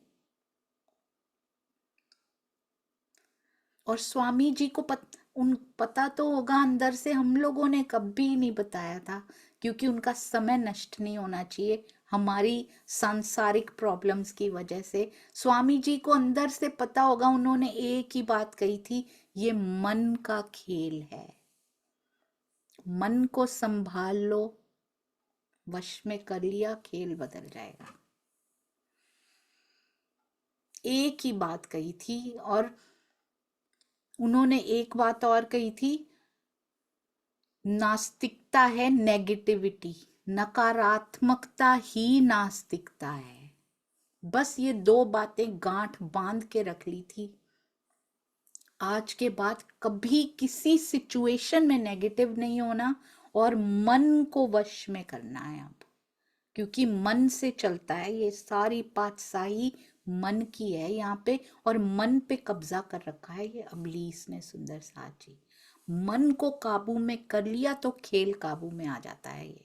और स्वामी जी को पता तो होगा अंदर से, हम लोगों ने कभी नहीं बताया था, क्योंकि उनका समय नष्ट नहीं होना चाहिए हमारी सांसारिक प्रॉब्लम्स की वजह से। स्वामी जी को अंदर से पता होगा, उन्होंने एक ही बात कही थी, ये मन का खेल है, मन को संभाल लो, वश में कर लिया, खेल बदल जाएगा। एक ही बात कही थी। और उन्होंने एक बात और कही थी, नास्तिकता है नेगेटिविटी, नकारात्मकता ही नास्तिकता है। बस ये 2 बातें गांठ बांध के रख ली थी। आज के बाद कभी किसी सिचुएशन में नेगेटिव नहीं होना और मन को वश में करना है अब, क्योंकि मन से चलता है ये सारी पातशाही, मन की है यहाँ पे, और मन पे कब्जा कर रखा है ये अबलीस ने। सुंदर साथ जी, मन को काबू में कर लिया तो खेल काबू में आ जाता है ये।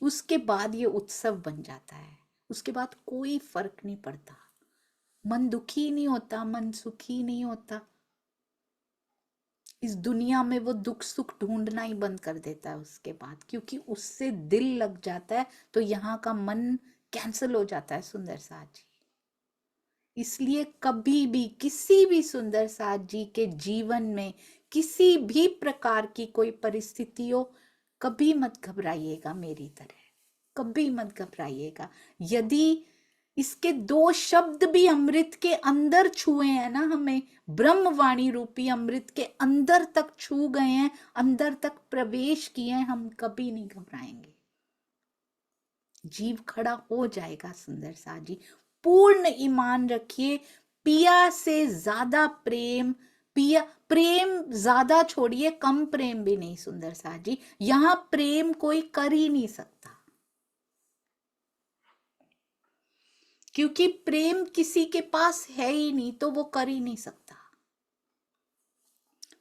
उसके बाद ये उत्सव बन जाता है, उसके बाद कोई फर्क नहीं पड़ता। मन दुखी नहीं होता, मन सुखी नहीं होता। इस दुनिया में वो दुख सुख ढूंढना ही बंद कर देता है उसके बाद, क्योंकि उससे दिल लग जाता है तो यहाँ का मन कैंसिल हो जाता है। सुंदर साथ जी, इसलिए कभी भी किसी भी सुंदर साथ जी के जीवन में किसी भी प्रकार की कोई परिस्थिति हो, कभी मत घबराइएगा मेरी तरह, कभी मत घबराइएगा। यदि इसके 2 शब्द भी अमृत के अंदर छुए हैं ना, हमें ब्रह्मवाणी रूपी अमृत के अंदर तक छू गए हैं, अंदर तक प्रवेश किए हैं, हम कभी नहीं घबराएंगे। जीव खड़ा हो जाएगा। सुंदर साथ जी, पूर्ण ईमान रखिए। पिया से ज्यादा प्रेम, पिया प्रेम ज्यादा छोड़िए, कम प्रेम भी नहीं। सुंदर साथ जी, यहां प्रेम कोई कर ही नहीं सकता, क्योंकि प्रेम किसी के पास है ही नहीं, तो वो कर ही नहीं सकता।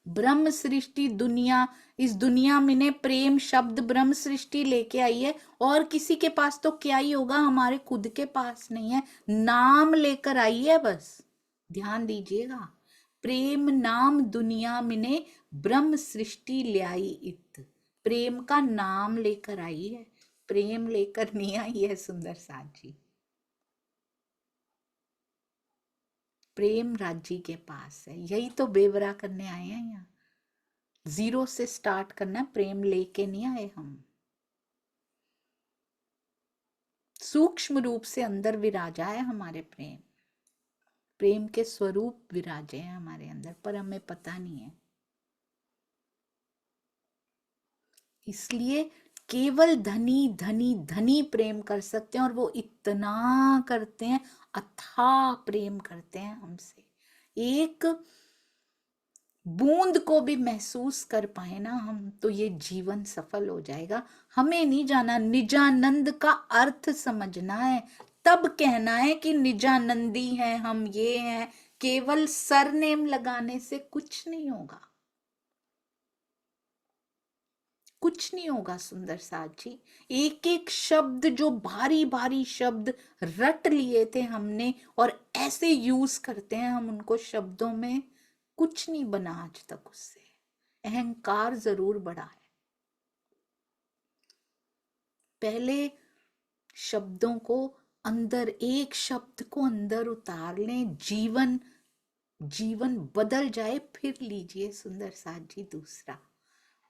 ब्रह्म सृष्टि दुनिया, इस दुनिया में ने प्रेम शब्द ब्रह्म सृष्टि लेके आई है, और किसी के पास तो क्या ही होगा, हमारे खुद के पास नहीं है, नाम लेकर आई है बस। ध्यान दीजिएगा, प्रेम नाम दुनिया में ने ब्रह्म सृष्टि ले आई इत, प्रेम का नाम लेकर आई है, प्रेम लेकर नहीं आई है। सुंदर साथ जी, प्रेम राज्य के पास है, यही तो बेवरा करने आए हैं यहाँ। 0 से स्टार्ट करना, प्रेम लेके नहीं आए हम। सूक्ष्म रूप से अंदर विराजा है हमारे प्रेम, प्रेम के स्वरूप विराजे हैं हमारे अंदर, पर हमें पता नहीं है। इसलिए केवल धनी धनी धनी प्रेम कर सकते हैं, और वो इतना करते हैं, अथाह प्रेम करते हैं हमसे। एक बूंद को भी महसूस कर पाए ना हम, तो ये जीवन सफल हो जाएगा। हमें नहीं जाना, निजानंद का अर्थ समझना है, तब कहना है कि निजानंदी हैं हम, ये हैं। केवल सरनेम लगाने से कुछ नहीं होगा, कुछ नहीं होगा। सुंदर साथ जी, एक एक शब्द, जो भारी भारी शब्द रट लिए थे हमने और ऐसे यूज करते हैं हम उनको शब्दों में, कुछ नहीं बना आज तक उससे। अहंकार जरूर बढ़ा है। पहले शब्दों को अंदर, एक शब्द को अंदर उतार लें, जीवन जीवन बदल जाए, फिर लीजिए सुंदर साथ जी दूसरा।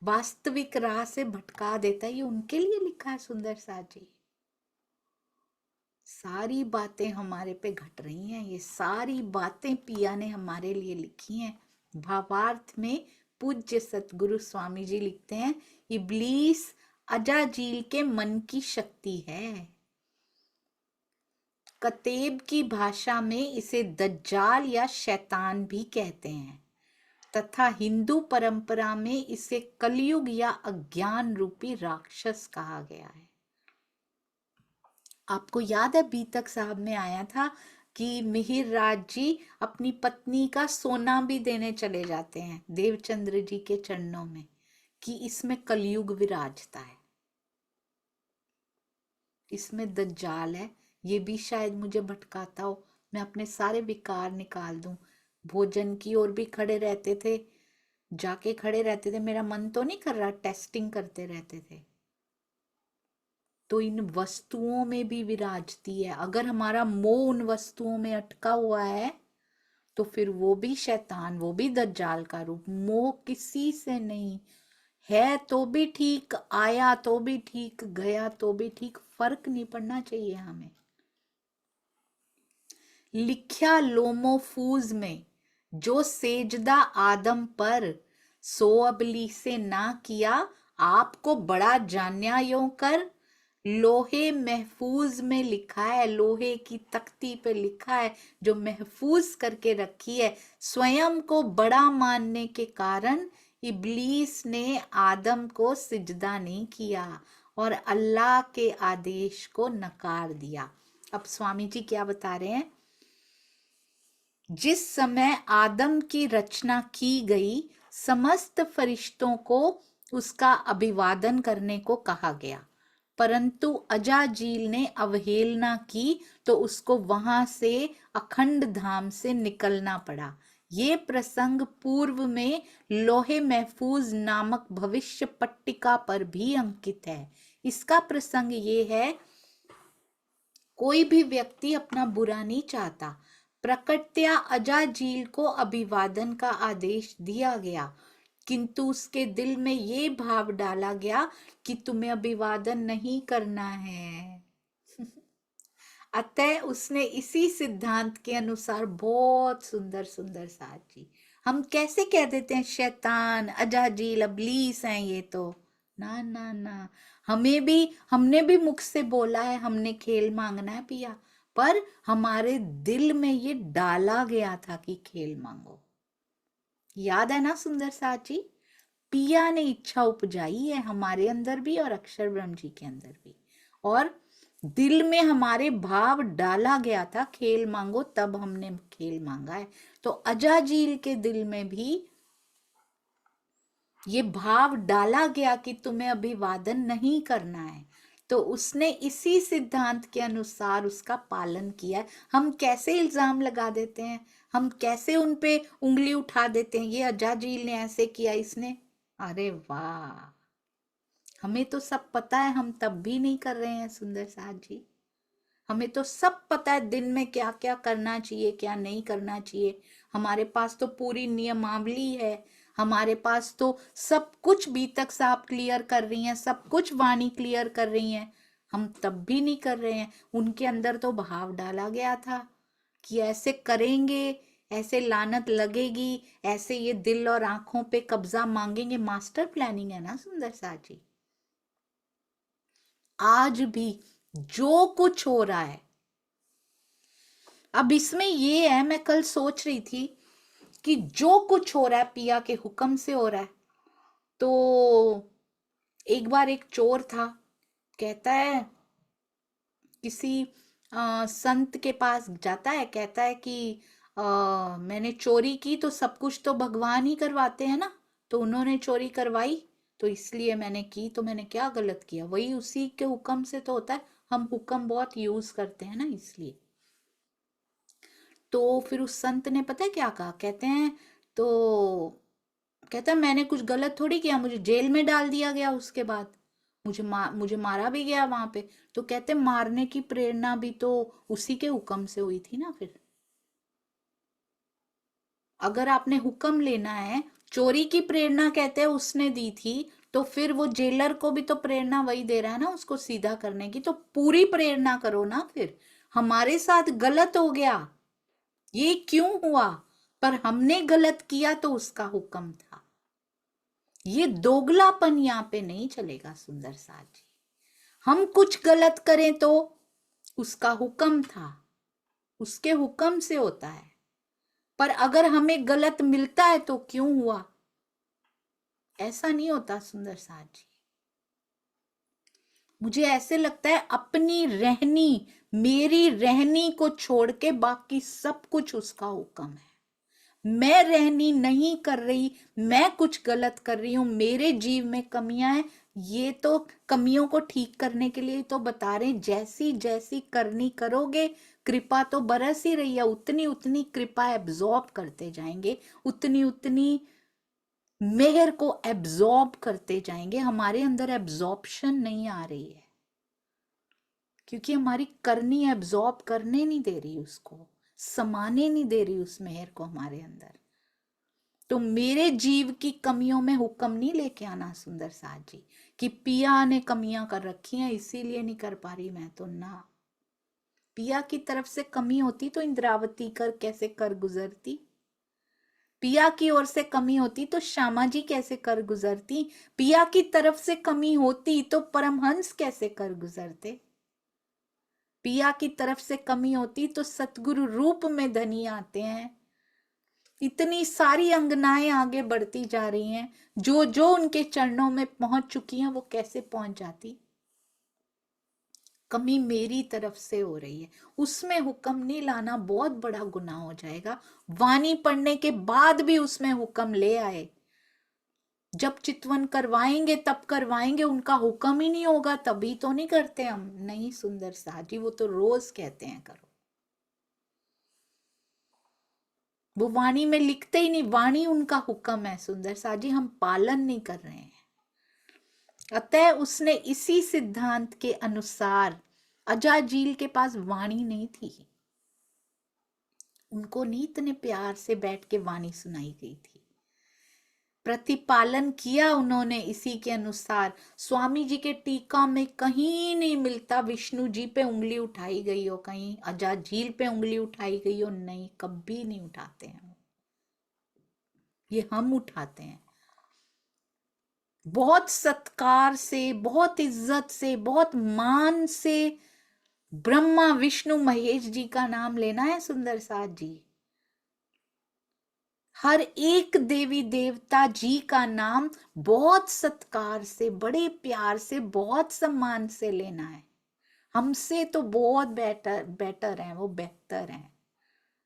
वास्तविक राह से भटका देता है, ये उनके लिए लिखा है सुंदर साथ जी। सारी बातें हमारे पे घट रही हैं, ये सारी बातें पिया ने हमारे लिए लिखी हैं। भावार्थ में पूज्य सतगुरु स्वामी जी लिखते हैं, इब्लीस अजाजील के मन की शक्ति है। कतेब की भाषा में इसे दज्जाल या शैतान भी कहते हैं तथा हिंदू परंपरा में इसे कलयुग या अज्ञान रूपी राक्षस कहा गया है। आपको याद है बीतक साहब में आया था कि मिहिर राज जी अपनी पत्नी का सोना भी देने चले जाते हैं देवचंद्र जी के चरणों में कि इसमें कलयुग विराजता है, इसमें दज्जाल है। ये भी शायद मुझे भटकाता हो, मैं अपने सारे विकार निकाल दूं। भोजन की ओर भी खड़े रहते थे, जाके खड़े रहते थे, मेरा मन तो नहीं कर रहा, टेस्टिंग करते रहते थे। तो इन वस्तुओं में भी विराजती है। अगर हमारा मोह उन वस्तुओं में अटका हुआ है तो फिर वो भी शैतान, वो भी दज्जाल का रूप। मोह किसी से नहीं है तो भी ठीक, आया तो भी ठीक, गया तो भी ठीक, फर्क नहीं पड़ना चाहिए हमें। लिख्या लोमोफूज में जो सेजदा आदम पर सो अबली से ना किया, आपको बड़ा जान्या यो कर। लोहे महफूज में लिखा है, लोहे की तख्ती पे लिखा है जो महफूज करके रखी है। स्वयं को बड़ा मानने के कारण इब्लीस ने आदम को सिजदा नहीं किया और अल्लाह के आदेश को नकार दिया। अब स्वामी जी क्या बता रहे हैं, जिस समय आदम की रचना की गई समस्त फरिश्तों को उसका अभिवादन करने को कहा गया, परंतु अजाजील ने अवहेलना की तो उसको वहां से अखंड धाम से निकलना पड़ा। ये प्रसंग पूर्व में लोहे महफूज नामक भविष्य पट्टिका पर भी अंकित है। इसका प्रसंग ये है, कोई भी व्यक्ति अपना बुरा नहीं चाहता, प्रकटतया अजाजील को अभिवादन का आदेश दिया गया, किंतु उसके दिल में ये भाव डाला गया कि तुम्हें अभिवादन नहीं करना है। अतः उसने इसी सिद्धांत के अनुसार, बहुत सुंदर सुंदर साथ जी, हम कैसे कह देते हैं शैतान, अजाजील, अबलीस हैं ये तो, ना ना ना, हमने भी मुख से बोला है हमने खेल मांगना है पिया, पर हमारे दिल में ये डाला गया था कि खेल मांगो। याद है ना सुंदर साथ जी, पिया ने इच्छा उपजाई है हमारे अंदर भी और अक्षर ब्रह्म जी के अंदर भी, और दिल में हमारे भाव डाला गया था खेल मांगो, तब हमने खेल मांगा है। तो अजाजील के दिल में भी ये भाव डाला गया कि तुम्हें अभिवादन नहीं करना है, तो उसने इसी सिद्धांत के अनुसार उसका पालन किया है। हम कैसे इल्जाम लगा देते हैं, हम कैसे उन पे उंगली उठा देते हैं, ये अजाजील ने ऐसे किया, इसने, अरे वाह, हमें तो सब पता है, हम तब भी नहीं कर रहे हैं सुंदर साथ जी। हमें तो सब पता है दिन में क्या क्या करना चाहिए, क्या नहीं करना चाहिए। हमारे पास तो पूरी नियमावली है, हमारे पास तो सब कुछ बीतक साहब क्लियर कर रही हैं, सब कुछ वाणी क्लियर कर रही हैं, हम तब भी नहीं कर रहे हैं। उनके अंदर तो भाव डाला गया था कि ऐसे करेंगे, ऐसे लानत लगेगी, ऐसे ये दिल और आंखों पे कब्जा मांगेंगे। मास्टर प्लानिंग है ना सुंदर साथ जी। आज भी जो कुछ हो रहा है, अब इसमें ये है, मैं कल सोच रही थी कि जो कुछ हो रहा है पिया के हुक्म से हो रहा है। तो एक बार एक चोर था, कहता है किसी संत के पास जाता है, कहता है कि मैंने चोरी की तो सब कुछ तो भगवान ही करवाते हैं ना, तो उन्होंने चोरी करवाई तो इसलिए मैंने की, तो मैंने क्या गलत किया, वही उसी के हुक्म से तो होता है, हम हुक्म बहुत यूज करते हैं ना इसलिए। तो फिर उस संत ने पता है क्या कहा, कहते हैं, तो कहता है मैंने कुछ गलत थोड़ी किया, मुझे जेल में डाल दिया गया, उसके बाद मुझे मारा भी गया वहां पे। तो कहते मारने की प्रेरणा भी तो उसी के हुक्म से हुई थी ना। फिर अगर आपने हुक्म लेना है, चोरी की प्रेरणा कहते हैं उसने दी थी, तो फिर वो जेलर को भी तो प्रेरणा वही दे रहा है ना उसको सीधा करने की, तो पूरी प्रेरणा करो ना। फिर हमारे साथ गलत हो गया, ये क्यों हुआ, पर हमने गलत किया तो उसका हुक्म था। ये दोगलापन यहाँ पे नहीं चलेगा सुंदर साथ जी। हम कुछ गलत करें तो उसका हुक्म था, उसके हुक्म से होता है, पर अगर हमें गलत मिलता है तो क्यों हुआ, ऐसा नहीं होता सुंदर साथ जी। मुझे ऐसे लगता है अपनी रहनी, मेरी रहनी को छोड़ के बाकी सब कुछ उसका हुक्म है। मैं रहनी नहीं कर रही, मैं कुछ गलत कर रही हूं, मेरे जीव में कमियां हैं, ये तो कमियों को ठीक करने के लिए तो बता रहे हैं। जैसी जैसी करनी करोगे, कृपा तो बरस ही रही है, उतनी उतनी कृपा एब्जॉर्ब करते जाएंगे, उतनी उतनी मेहर को एब्जॉर्ब करते जाएंगे। हमारे अंदर एब्जॉर्प्शन नहीं आ रही है, क्योंकि हमारी करनी एब्जॉर्ब करने नहीं दे रही, उसको समाने नहीं दे रही उस मेहर को हमारे अंदर। तो मेरे जीव की कमियों में हुक्म नहीं लेके आना सुंदर साथ जी, कि पिया ने कमियां कर रखी हैं इसीलिए नहीं कर पा रही मैं, तो ना। पिया की तरफ से कमी होती तो इंद्रावती कर कैसे कर गुजरती, पिया की ओर से कमी होती तो श्यामा जी कैसे कर गुजरती, पिया की तरफ से कमी होती तो परमहंस कैसे कर गुजरते, पिया की तरफ से कमी होती तो सतगुरु रूप में धनी आते हैं। इतनी सारी अंगनाएं आगे बढ़ती जा रही हैं, जो जो उनके चरणों में पहुंच चुकी हैं वो कैसे पहुंच जाती। कमी मेरी तरफ से हो रही है, उसमें हुक्म नहीं लाना बहुत बड़ा गुनाह हो जाएगा। वाणी पढ़ने के बाद भी उसमें हुक्म ले आए, जब चितवन करवाएंगे तब करवाएंगे, उनका हुक्म ही नहीं होगा तभी तो नहीं करते हम। नहीं सुंदर साथ जी, वो तो रोज कहते हैं करो, वो वाणी में लिखते ही नहीं, वाणी उनका हुक्म है सुंदर साथ जी, हम पालन नहीं कर रहे हैं। अतः उसने इसी सिद्धांत के अनुसार, अजाजील के पास वाणी नहीं थी, उनको नहीं इतने प्यार से बैठ के वाणी सुनाई गई थी, प्रतिपालन किया उन्होंने इसी के अनुसार। स्वामी जी के टीका में कहीं नहीं मिलता विष्णु जी पे उंगली उठाई गई हो, कहीं अजाजील पे उंगली उठाई गई हो, नहीं, कभी नहीं उठाते हैं, ये हम उठाते हैं। बहुत सत्कार से, बहुत इज्जत से, बहुत मान से ब्रह्मा विष्णु महेश जी का नाम लेना है सुंदर साथ जी। हर एक देवी देवता जी का नाम बहुत सत्कार से, बड़े प्यार से, बहुत सम्मान से लेना है। हमसे तो बहुत बेटर है, वो बेहतर है।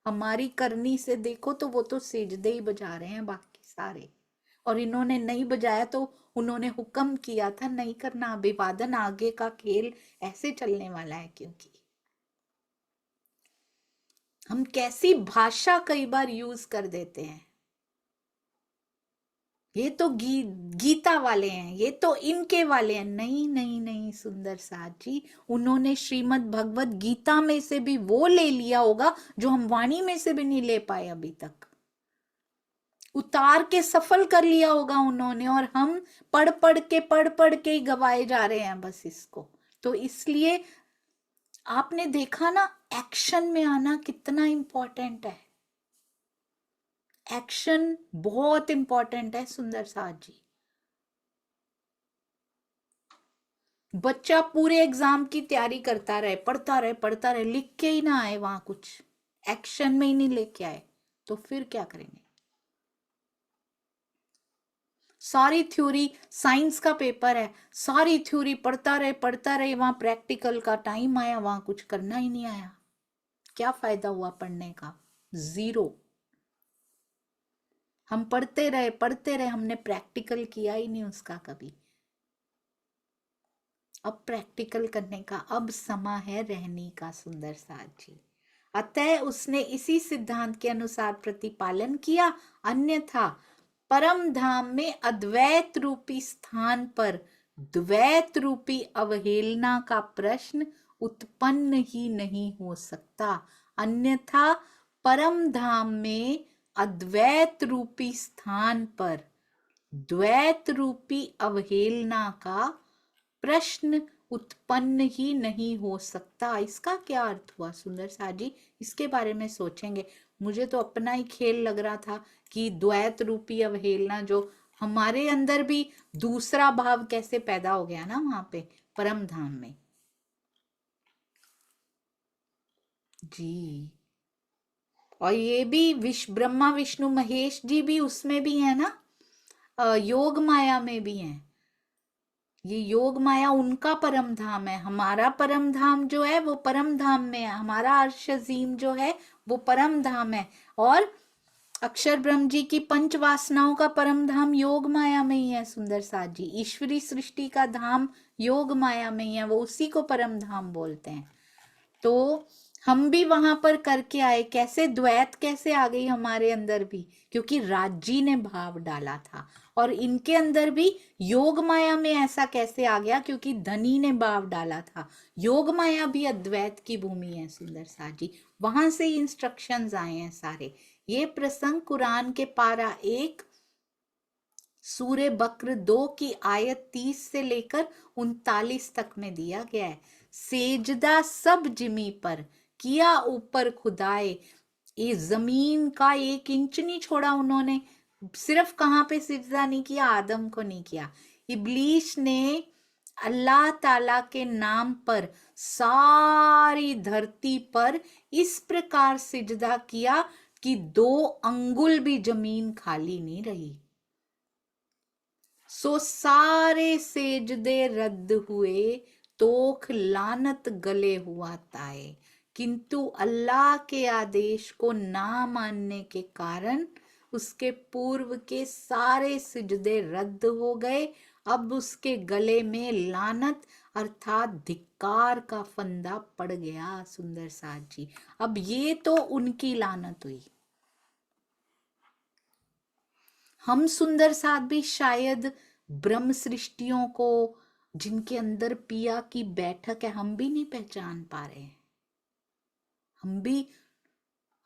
हमारी करनी से देखो तो वो तो सिजदे ही बजा रहे हैं बाकी सारे, और इन्होंने नहीं बजाया तो उन्होंने हुक्म किया था नहीं करना, अभिवादन आगे का खेल ऐसे चलने वाला है। क्योंकि हम कैसी भाषा कई बार यूज कर देते हैं, ये तो गीता वाले हैं, ये तो इनके वाले हैं, नहीं नहीं नहीं सुंदर साथ जी, उन्होंने श्रीमद् भगवत गीता में से भी वो ले लिया होगा जो हम वाणी में से भी नहीं ले पाए अभी तक, उतार के सफल कर लिया होगा उन्होंने, और हम पढ़ पढ़ के ही गवाए जा रहे हैं बस इसको। तो इसलिए आपने देखा ना, एक्शन में आना कितना इंपॉर्टेंट है, एक्शन बहुत इंपॉर्टेंट है सुंदर साथ जी। बच्चा पूरे एग्जाम की तैयारी करता रहे, पढ़ता रहे, लिख के ही ना आए वहां, कुछ एक्शन में ही नहीं लेके आए, तो फिर क्या करेंगे। सारी थ्योरी, साइंस का पेपर है, सारी थ्योरी पढ़ता रहे, वहां प्रैक्टिकल का टाइम आया, वहां कुछ करना ही नहीं आया, क्या फायदा हुआ पढ़ने का, जीरो। हम पढ़ते रहे, हमने प्रैक्टिकल किया ही नहीं उसका कभी। अब प्रैक्टिकल करने का अब समा है रहने का सुंदर साथ जी। अतः उसने इसी सिद्धांत के अनुसार प्रतिपालन किया, अन्यथा परम धाम में अद्वैत रूपी स्थान पर द्वैत रूपी अवहेलना का प्रश्न उत्पन्न ही नहीं हो सकता। अन्यथा परम धाम में अद्वैत रूपी स्थान पर द्वैत रूपी अवहेलना का प्रश्न उत्पन्न ही नहीं हो सकता। इसका क्या अर्थ हुआ सुंदर साथ जी, इसके बारे में सोचेंगे। मुझे तो अपना ही खेल लग रहा था कि द्वैत रूपी अवहेलना जो हमारे अंदर भी दूसरा भाव कैसे पैदा हो गया ना वहां पे परम धाम में। जी, और ये भी ब्रह्मा विष्णु महेश जी भी उसमें भी है ना, योग माया में भी है। ये योग माया उनका परम धाम है, हमारा परम धाम जो है वो परम धाम में है, हमारा अर्श अजीम जो है वो परम धाम है। और अक्षर ब्रह्म जी की पंच वासनाओं का परम धाम योग माया में ही है सुंदर साथ जी। ईश्वरी सृष्टि का धाम योग माया में ही है, वो उसी को परम धाम बोलते हैं। तो हम भी वहां पर करके आए, कैसे द्वैत कैसे आ गई हमारे अंदर भी, क्योंकि राजी ने भाव डाला था। और इनके अंदर भी योग माया में ऐसा कैसे आ गया, क्योंकि धनी ने भाव डाला था। योग माया भी अद्वैत की भूमि है सुंदर सा जी, वहां से इंस्ट्रक्शंस आए हैं सारे। ये प्रसंग कुरान के पारा 1 सूर्य बक्र 2 की आयत 30 से लेकर 39 तक में दिया गया है। सेजदा सब जिमी पर किया ऊपर खुदाए, ये जमीन का 1 इंच नहीं छोड़ा उन्होंने। सिर्फ कहाँ पे सिजदा नहीं किया, आदम को नहीं किया। इब्लीस ने अल्लाह ताला के नाम पर सारी धरती पर इस प्रकार सिजदा किया कि 2 अंगुल भी जमीन खाली नहीं रही। सो सारे सेजदे रद्द हुए, तोख लानत गले हुआ ताए। किंतु अल्लाह के आदेश को ना मानने के कारण उसके पूर्व के सारे सिजदे रद्द हो गए। अब उसके गले में लानत अर्थात धिक्कार का फंदा पड़ गया सुंदर साथ जी। अब ये तो उनकी लानत हुई। हम सुंदर साथ भी शायद ब्रह्म सृष्टियों को जिनके अंदर पिया की बैठक है, हम भी नहीं पहचान पा रहे हैं।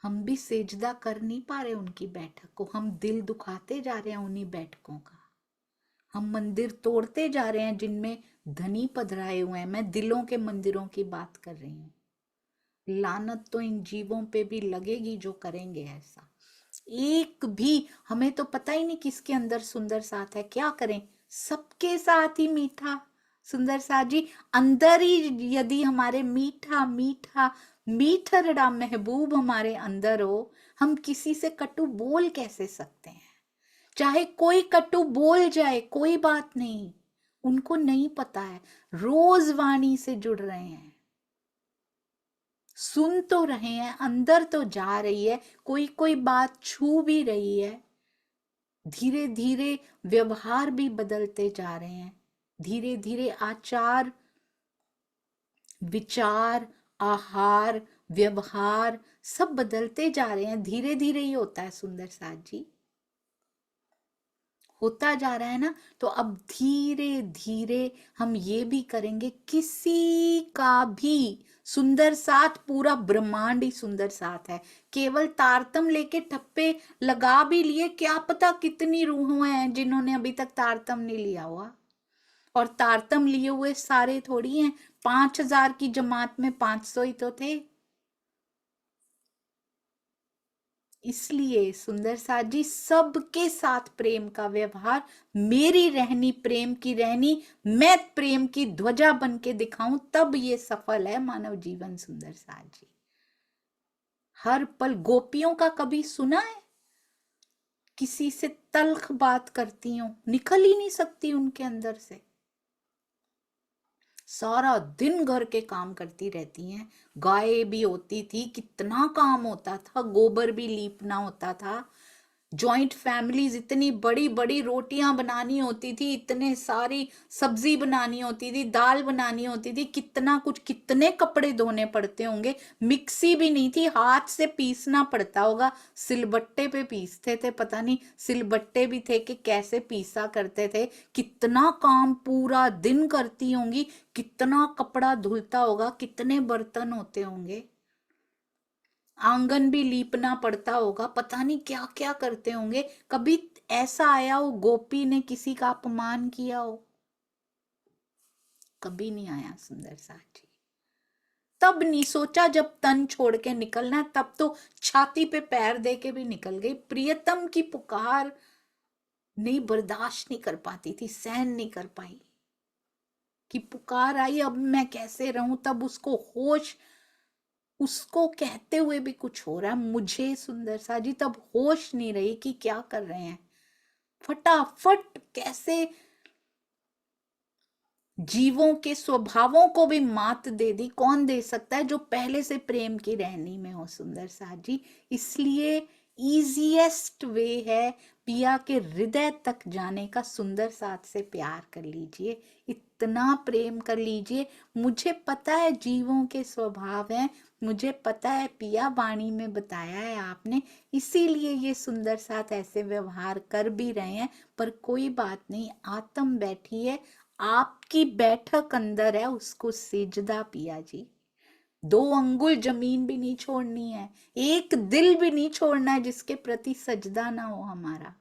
हम भी सेजदा कर नहीं पा रहे उनकी बैठक को। हम दिल दुखाते जा रहे हैं उन्हीं बैठकों का। हम मंदिर तोड़ते जा रहे हैं जिनमें धनी पधराए हुए हैं। मैं दिलों के मंदिरों की बात कर रही हूँ। लानत तो इन जीवों पे भी लगेगी जो करेंगे ऐसा। एक भी, हमें तो पता ही नहीं किसके अंदर सुंदर साथ है, क्या करें, सबके साथ ही मीठा सुंदर साथ जी। अंदर ही यदि हमारे मीठा मीठा मीठरड़ा महबूब हमारे अंदर हो, हम किसी से कटु बोल कैसे सकते हैं। चाहे कोई कटु बोल जाए कोई बात नहीं, उनको नहीं पता है, रोज वाणी से जुड़ रहे हैं, सुन तो रहे हैं, अंदर तो जा रही है, कोई कोई बात छू भी रही है। धीरे धीरे व्यवहार भी बदलते जा रहे हैं, धीरे धीरे आचार विचार आहार व्यवहार सब बदलते जा रहे हैं। धीरे धीरे ही होता है सुंदर साथ जी, होता जा रहा है ना। तो अब धीरे धीरे हम ये भी करेंगे, किसी का भी सुंदर साथ, पूरा ब्रह्मांड ही सुंदर साथ है। केवल तारतम लेके ठप्पे लगा भी लिए, क्या पता कितनी रूहें हैं जिन्होंने अभी तक तारतम नहीं लिया हुआ। और तारतम लिए हुए सारे थोड़ी हैं, 5000 की जमात में 500 ही तो थे। इसलिए सुंदर साथ जी, सबके साथ प्रेम का व्यवहार, मेरी रहनी प्रेम की रहनी, मैं प्रेम की ध्वजा बन के दिखाऊं, तब ये सफल है मानव जीवन सुंदर साथ जी। हर पल गोपियों का कभी सुना है किसी से तल्ख बात करती हूं, निकल ही नहीं सकती उनके अंदर से, सारा दिन घर के काम करती रहती हैं। गाय भी होती थी, कितना काम होता था, गोबर भी लीपना होता था, जॉइंट फैमिलीज, इतनी बड़ी बड़ी रोटियां बनानी होती थी, इतने सारी सब्जी बनानी होती थी, दाल बनानी होती थी, कितना कुछ, कितने कपड़े धोने पड़ते होंगे। मिक्सी भी नहीं थी, हाथ से पीसना पड़ता होगा, सिलबट्टे पे पीसते थे, पता नहीं सिलबट्टे भी थे कि कैसे पीसा करते थे। कितना काम पूरा दिन करती होंगी, कितना कपड़ा धुलता होगा, कितने बर्तन होते होंगे, आंगन भी लीपना पड़ता होगा, पता नहीं क्या क्या करते होंगे। कभी ऐसा आया हो गोपी ने किसी का अपमान किया हो? कभी नहीं आया सुंदर साथ जी। तब नहीं सोचा जब तन छोड़ के निकलना, तब तो छाती पे पैर दे के भी निकल गई। प्रियतम की पुकार नहीं बर्दाश्त नहीं कर पाती थी, सहन नहीं कर पाई कि पुकार आई, अब मैं कैसे रहूं। तब उसको होश, उसको कहते हुए भी कुछ हो रहा है, मुझे सुंदर सा जी तब होश नहीं रही कि क्या कर रहे हैं। फटाफट कैसे जीवों के स्वभावों को भी मात दे दी। कौन दे सकता है जो पहले से प्रेम की रहनी में हो सुंदर सा जी। इसलिए इजीएस्ट वे है पिया के हृदय तक जाने का, सुंदर साथ से प्यार कर लीजिए, इतना प्रेम कर लीजिए। मुझे पता है जीवों के स्वभाव हैं, मुझे पता है पिया वाणी में बताया है आपने, इसीलिए ये सुंदर साथ ऐसे व्यवहार कर भी रहे हैं। पर कोई बात नहीं, आत्म बैठी है, आपकी बैठक अंदर है, उसको सिजदा पिया जी। 2 अंगुल जमीन भी नहीं छोड़नी है, एक दिल भी नहीं छोड़ना है जिसके प्रति सजदा ना हो हमारा।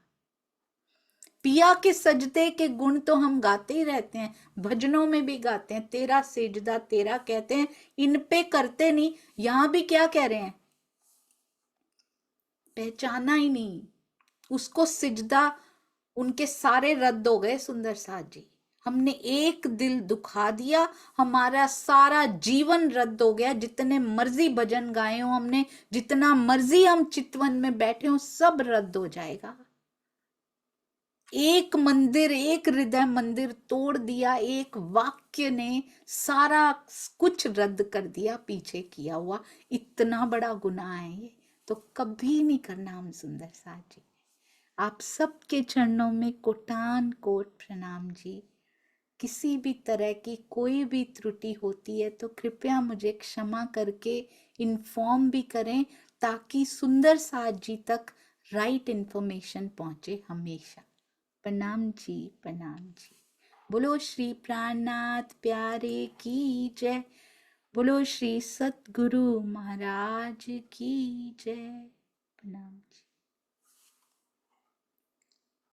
पिया के सजदे के गुण तो हम गाते ही रहते हैं, भजनों में भी गाते हैं, तेरा सिजदा तेरा कहते हैं, इन पे करते नहीं। यहां भी क्या कह रहे हैं, पहचाना ही नहीं उसको, सिजदा उनके सारे रद्द हो गए सुंदर साथ जी। हमने एक दिल दुखा दिया, हमारा सारा जीवन रद्द हो गया। जितने मर्जी भजन गाए हो हमने, जितना मर्जी हम चितवन में बैठे हो, सब रद्द हो जाएगा। एक मंदिर, एक हृदय मंदिर तोड़ दिया, एक वाक्य ने सारा कुछ रद्द कर दिया पीछे किया हुआ। इतना बड़ा गुनाह है ये, तो कभी नहीं करना हम सुंदर साथ जी। आप सबके चरणों में कोटान कोट प्रणाम जी। किसी भी तरह की कोई भी त्रुटि होती है तो कृपया मुझे क्षमा करके इन्फॉर्म भी करें, ताकि सुंदर साथ जी तक राइट इंफॉर्मेशन पहुंचे हमेशा। प्रणाम जी, प्रणाम जी। बोलो श्री प्राणनाथ प्यारे की जय, बोलो श्री सतगुरु महाराज की जय। प्रणाम जी।